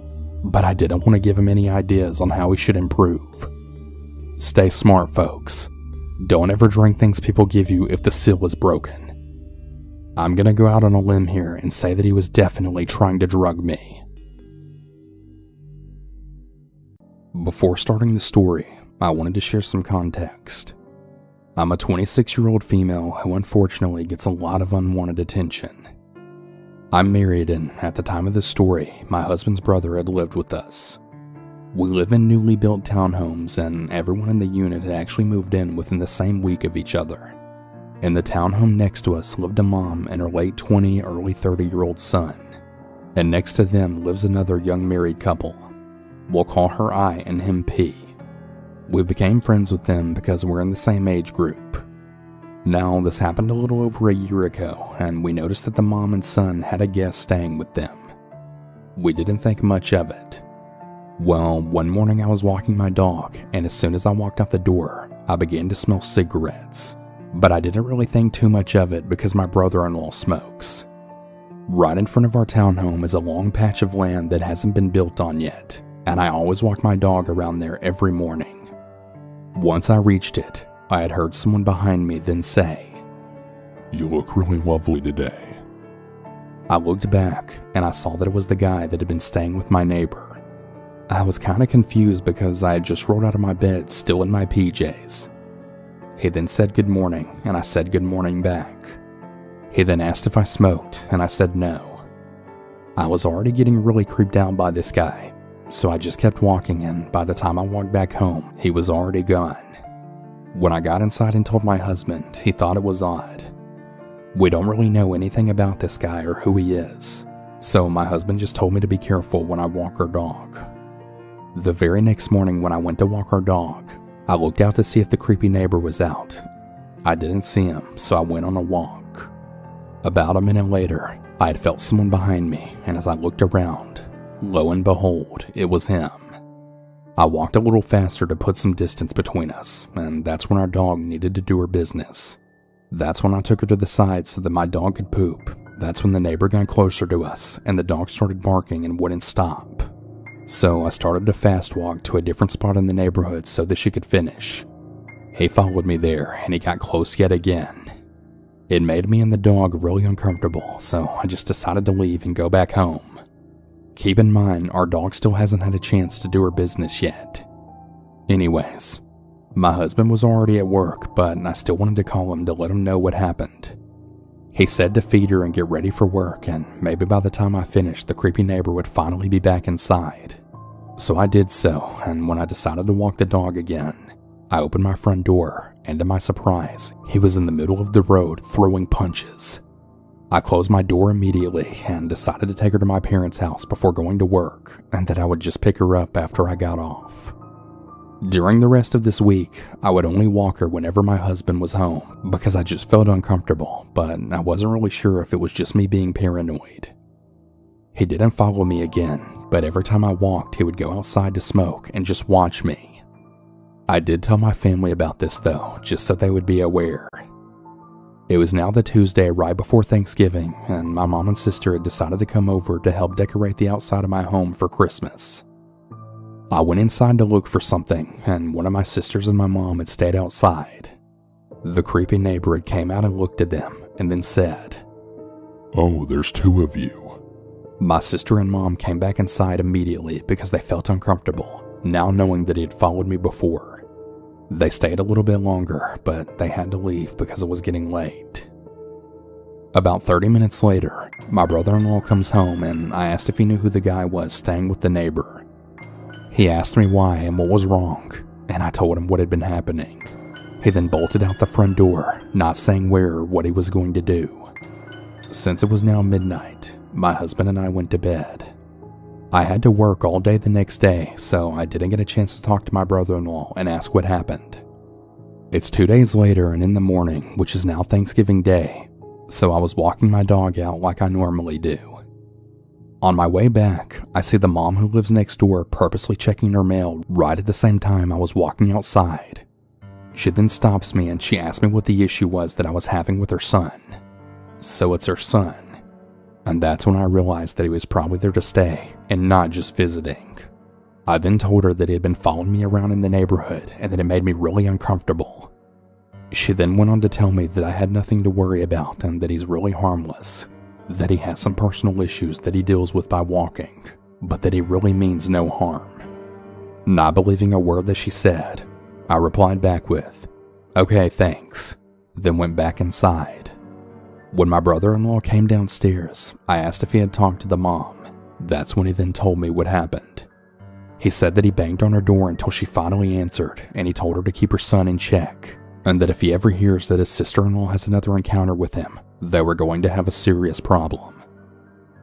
but I didn't want to give him any ideas on how he should improve. Stay smart, folks. Don't ever drink things people give you if the seal is broken. I'm gonna go out on a limb here and say that he was definitely trying to drug me. Before starting the story, I wanted to share some context. I'm a 26-year-old female who unfortunately gets a lot of unwanted attention. I'm married and at the time of this story, my husband's brother had lived with us. We live in newly built townhomes and everyone in the unit had actually moved in within the same week of each other. In the townhome next to us lived a mom and her late 20, early 30-year-old son. And next to them lives another young married couple. We'll call her I and him P. We became friends with them because we're in the same age group. Now, this happened a little over a year ago, and we noticed that the mom and son had a guest staying with them. We didn't think much of it. Well, one morning I was walking my dog, and as soon as I walked out the door, I began to smell cigarettes. But I didn't really think too much of it because my brother-in-law smokes. Right in front of our townhome is a long patch of land that hasn't been built on yet, and I always walk my dog around there every morning. Once I reached it, I had heard someone behind me then say, "You look really lovely today." I looked back and I saw that it was the guy that had been staying with my neighbor. I was kind of confused because I had just rolled out of my bed still in my PJs. He then said good morning and I said good morning back. He then asked if I smoked and I said no. I was already getting really creeped out by this guy, so I just kept walking and by the time I walked back home, he was already gone. When I got inside and told my husband, he thought it was odd. We don't really know anything about this guy or who he is, so my husband just told me to be careful when I walk our dog. The very next morning when I went to walk our dog, I looked out to see if the creepy neighbor was out. I didn't see him, so I went on a walk. About a minute later, I had felt someone behind me, and as I looked around, lo and behold, it was him. I walked a little faster to put some distance between us, and that's when our dog needed to do her business. That's when I took her to the side so that my dog could poop. That's when the neighbor got closer to us, and the dog started barking and wouldn't stop. So I started to fast walk to a different spot in the neighborhood so that she could finish. He followed me there, and he got close yet again. It made me and the dog really uncomfortable, so I just decided to leave and go back home. Keep in mind, our dog still hasn't had a chance to do her business yet. Anyways, my husband was already at work, but I still wanted to call him to let him know what happened. He said to feed her and get ready for work, and maybe by the time I finished, the creepy neighbor would finally be back inside. So I did so, and when I decided to walk the dog again, I opened my front door, and to my surprise, he was in the middle of the road throwing punches. I closed my door immediately and decided to take her to my parents' house before going to work, and that I would just pick her up after I got off. During the rest of this week, I would only walk her whenever my husband was home because I just felt uncomfortable, but I wasn't really sure if it was just me being paranoid. He didn't follow me again, but every time I walked, he would go outside to smoke and just watch me. I did tell my family about this though, just so they would be aware. It was now the Tuesday right before Thanksgiving, and my mom and sister had decided to come over to help decorate the outside of my home for Christmas. I went inside to look for something, and one of my sisters and my mom had stayed outside. The creepy neighbor had came out and looked at them, and then said, "Oh, there's two of you." My sister and mom came back inside immediately because they felt uncomfortable, now knowing that he had followed me before. They stayed a little bit longer, but they had to leave because it was getting late. About 30 minutes later, my brother-in-law comes home and I asked if he knew who the guy was staying with the neighbor. He asked me why and what was wrong, and I told him what had been happening. He then bolted out the front door, not saying where or what he was going to do. Since it was now midnight, my husband and I went to bed. I had to work all day the next day, so I didn't get a chance to talk to my brother-in-law and ask what happened. It's 2 days later and in the morning, which is now Thanksgiving Day, so I was walking my dog out like I normally do. On my way back, I see the mom who lives next door purposely checking her mail right at the same time I was walking outside. She then stops me and she asks me what the issue was that I was having with her son. So it's her son. And that's when I realized that he was probably there to stay and not just visiting. I then told her that he had been following me around in the neighborhood and that it made me really uncomfortable. She then went on to tell me that I had nothing to worry about and that he's really harmless, that he has some personal issues that he deals with by walking, but that he really means no harm. Not believing a word that she said, I replied back with, "Okay, thanks," then went back inside. When my brother-in-law came downstairs, I asked if he had talked to the mom. That's when he then told me what happened. He said that he banged on her door until she finally answered, and he told her to keep her son in check, and that if he ever hears that his sister-in-law has another encounter with him, they were going to have a serious problem.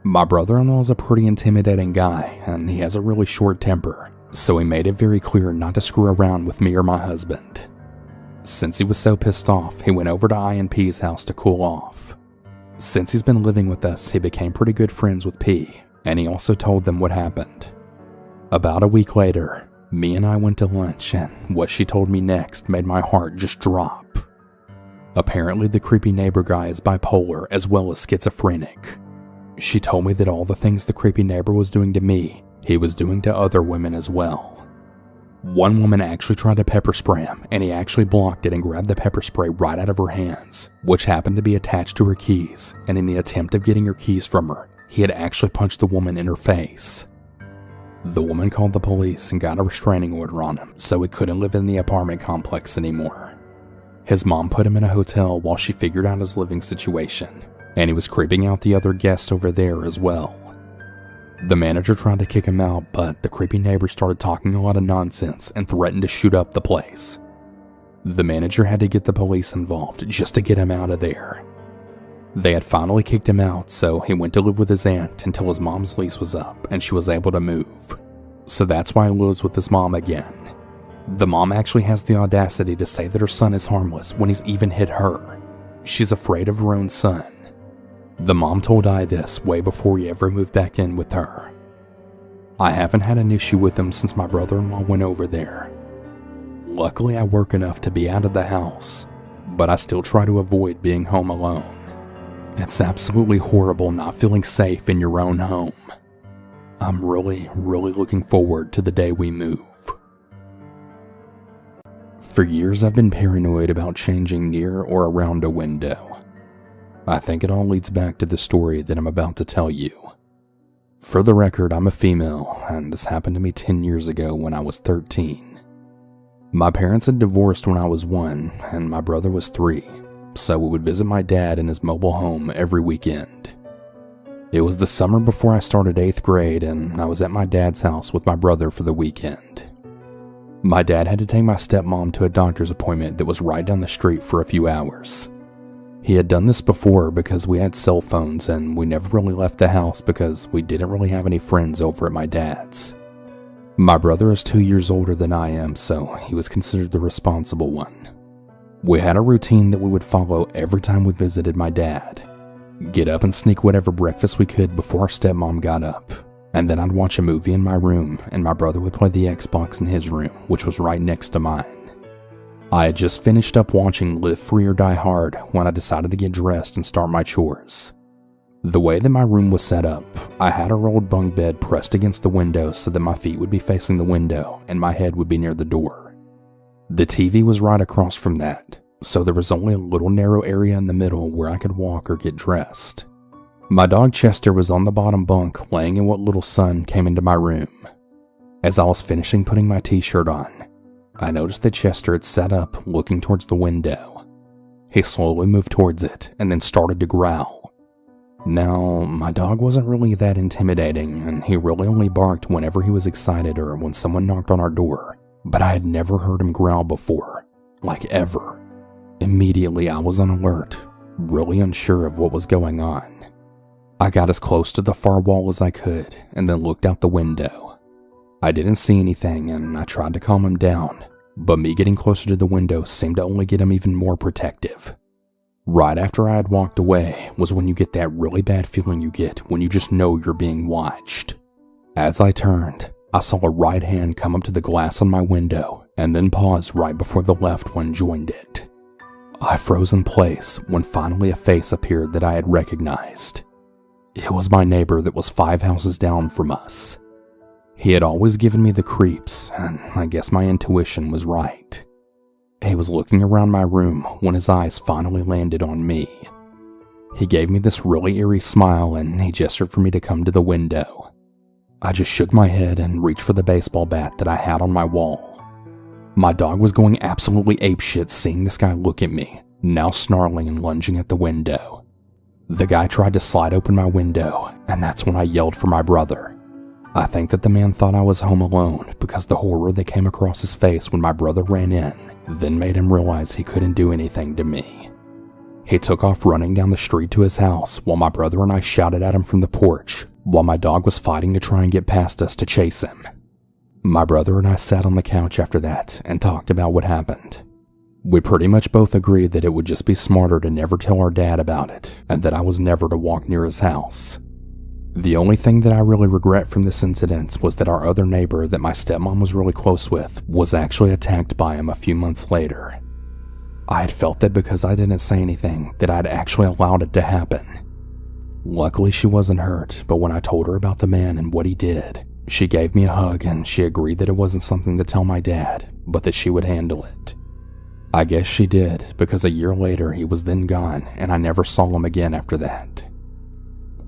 My brother-in-law is a pretty intimidating guy, and he has a really short temper, so he made it very clear not to screw around with me or my husband. Since he was so pissed off, he went over to INP's house to cool off. Since he's been living with us, he became pretty good friends with P, and he also told them what happened. About a week later, me and I went to lunch, and what she told me next made my heart just drop. Apparently, the creepy neighbor guy is bipolar as well as schizophrenic. She told me that all the things the creepy neighbor was doing to me, he was doing to other women as well. One woman actually tried to pepper spray him, and he actually blocked it and grabbed the pepper spray right out of her hands, which happened to be attached to her keys, and in the attempt of getting her keys from her, he had actually punched the woman in her face. The woman called the police and got a restraining order on him, so he couldn't live in the apartment complex anymore. His mom put him in a hotel while she figured out his living situation, and he was creeping out the other guests over there as well. The manager tried to kick him out, but the creepy neighbor started talking a lot of nonsense and threatened to shoot up the place. The manager had to get the police involved just to get him out of there. They had finally kicked him out, so he went to live with his aunt until his mom's lease was up and she was able to move. So that's why he lives with his mom again. The mom actually has the audacity to say that her son is harmless when he's even hit her. She's afraid of her own son. The mom told I this way before he ever moved back in with her. I haven't had an issue with him since my brother-in-law went over there. Luckily, I work enough to be out of the house, but I still try to avoid being home alone. It's absolutely horrible not feeling safe in your own home. I'm really looking forward to the day we move. For years, I've been paranoid about changing near or around a window. I think it all leads back to the story that I'm about to tell you. For the record, I'm a female, and this happened to me 10 years ago when I was 13. My parents had divorced when I was 1, and my brother was 3, so we would visit my dad in his mobile home every weekend. It was the summer before I started 8th grade, and I was at my dad's house with my brother for the weekend. My dad had to take my stepmom to a doctor's appointment that was right down the street for a few hours. He had done this before because we had cell phones and we never really left the house because we didn't really have any friends over at my dad's. My brother is 2 years older than I am, so he was considered the responsible one. We had a routine that we would follow every time we visited my dad. Get up and sneak whatever breakfast we could before our stepmom got up, and then I'd watch a movie in my room and my brother would play the Xbox in his room, which was right next to mine. I had just finished up watching Live Free or Die Hard when I decided to get dressed and start my chores. The way that my room was set up, I had a rolled bunk bed pressed against the window so that my feet would be facing the window and my head would be near the door. The TV was right across from that, so there was only a little narrow area in the middle where I could walk or get dressed. My dog Chester was on the bottom bunk laying in what little sun came into my room. As I was finishing putting my t-shirt on, I noticed that Chester had sat up looking towards the window. He slowly moved towards it and then started to growl. Now, my dog wasn't really that intimidating, and he really only barked whenever he was excited or when someone knocked on our door, but I had never heard him growl before, like ever. Immediately, I was on alert, really unsure of what was going on. I got as close to the far wall as I could, and then looked out the window. I didn't see anything, and I tried to calm him down, but me getting closer to the window seemed to only get him even more protective. Right after I had walked away was when you get that really bad feeling you get when you just know you're being watched. As I turned, I saw a right hand come up to the glass on my window and then pause right before the left one joined it. I froze in place when finally a face appeared that I had recognized. It was my neighbor that was 5 houses down from us. He had always given me the creeps, and I guess my intuition was right. He was looking around my room when his eyes finally landed on me. He gave me this really eerie smile and he gestured for me to come to the window. I just shook my head and reached for the baseball bat that I had on my wall. My dog was going absolutely apeshit seeing this guy look at me, now snarling and lunging at the window. The guy tried to slide open my window, and that's when I yelled for my brother. I think that the man thought I was home alone because the horror that came across his face when my brother ran in then made him realize he couldn't do anything to me. He took off running down the street to his house while my brother and I shouted at him from the porch while my dog was fighting to try and get past us to chase him. My brother and I sat on the couch after that and talked about what happened. We pretty much both agreed that it would just be smarter to never tell our dad about it and that I was never to walk near his house. The only thing that I really regret from this incident was that our other neighbor that my stepmom was really close with was actually attacked by him a few months later. I had felt that because I didn't say anything that I'd actually allowed it to happen. Luckily she wasn't hurt, but when I told her about the man and what he did, she gave me a hug and she agreed that it wasn't something to tell my dad, but that she would handle it. I guess she did, because a year later he was then gone and I never saw him again after that.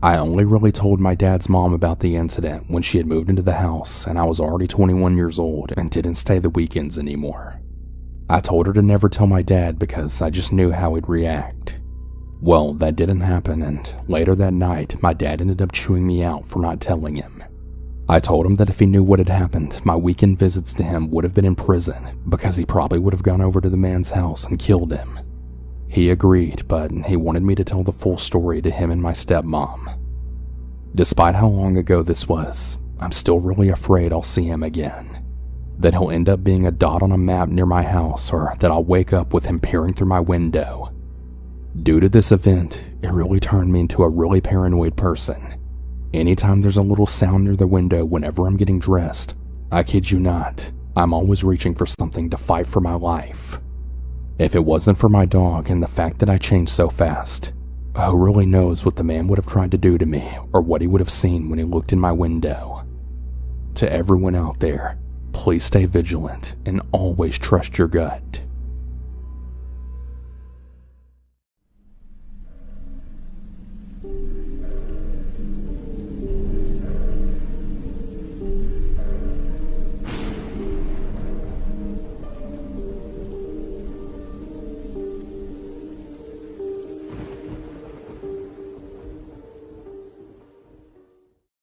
I only really told my dad's mom about the incident when she had moved into the house and I was already 21 years old and didn't stay the weekends anymore. I told her to never tell my dad because I just knew how he'd react. Well, that didn't happen, and later that night my dad ended up chewing me out for not telling him. I told him that if he knew what had happened, my weekend visits to him would have been in prison because he probably would have gone over to the man's house and killed him. He agreed, but he wanted me to tell the full story to him and my stepmom. Despite how long ago this was, I'm still really afraid I'll see him again. That he'll end up being a dot on a map near my house, or that I'll wake up with him peering through my window. Due to this event, it really turned me into a really paranoid person. Anytime there's a little sound near the window whenever I'm getting dressed, I kid you not, I'm always reaching for something to fight for my life. If it wasn't for my dog and the fact that I changed so fast, who really knows what the man would have tried to do to me or what he would have seen when he looked in my window. To everyone out there, please stay vigilant and always trust your gut.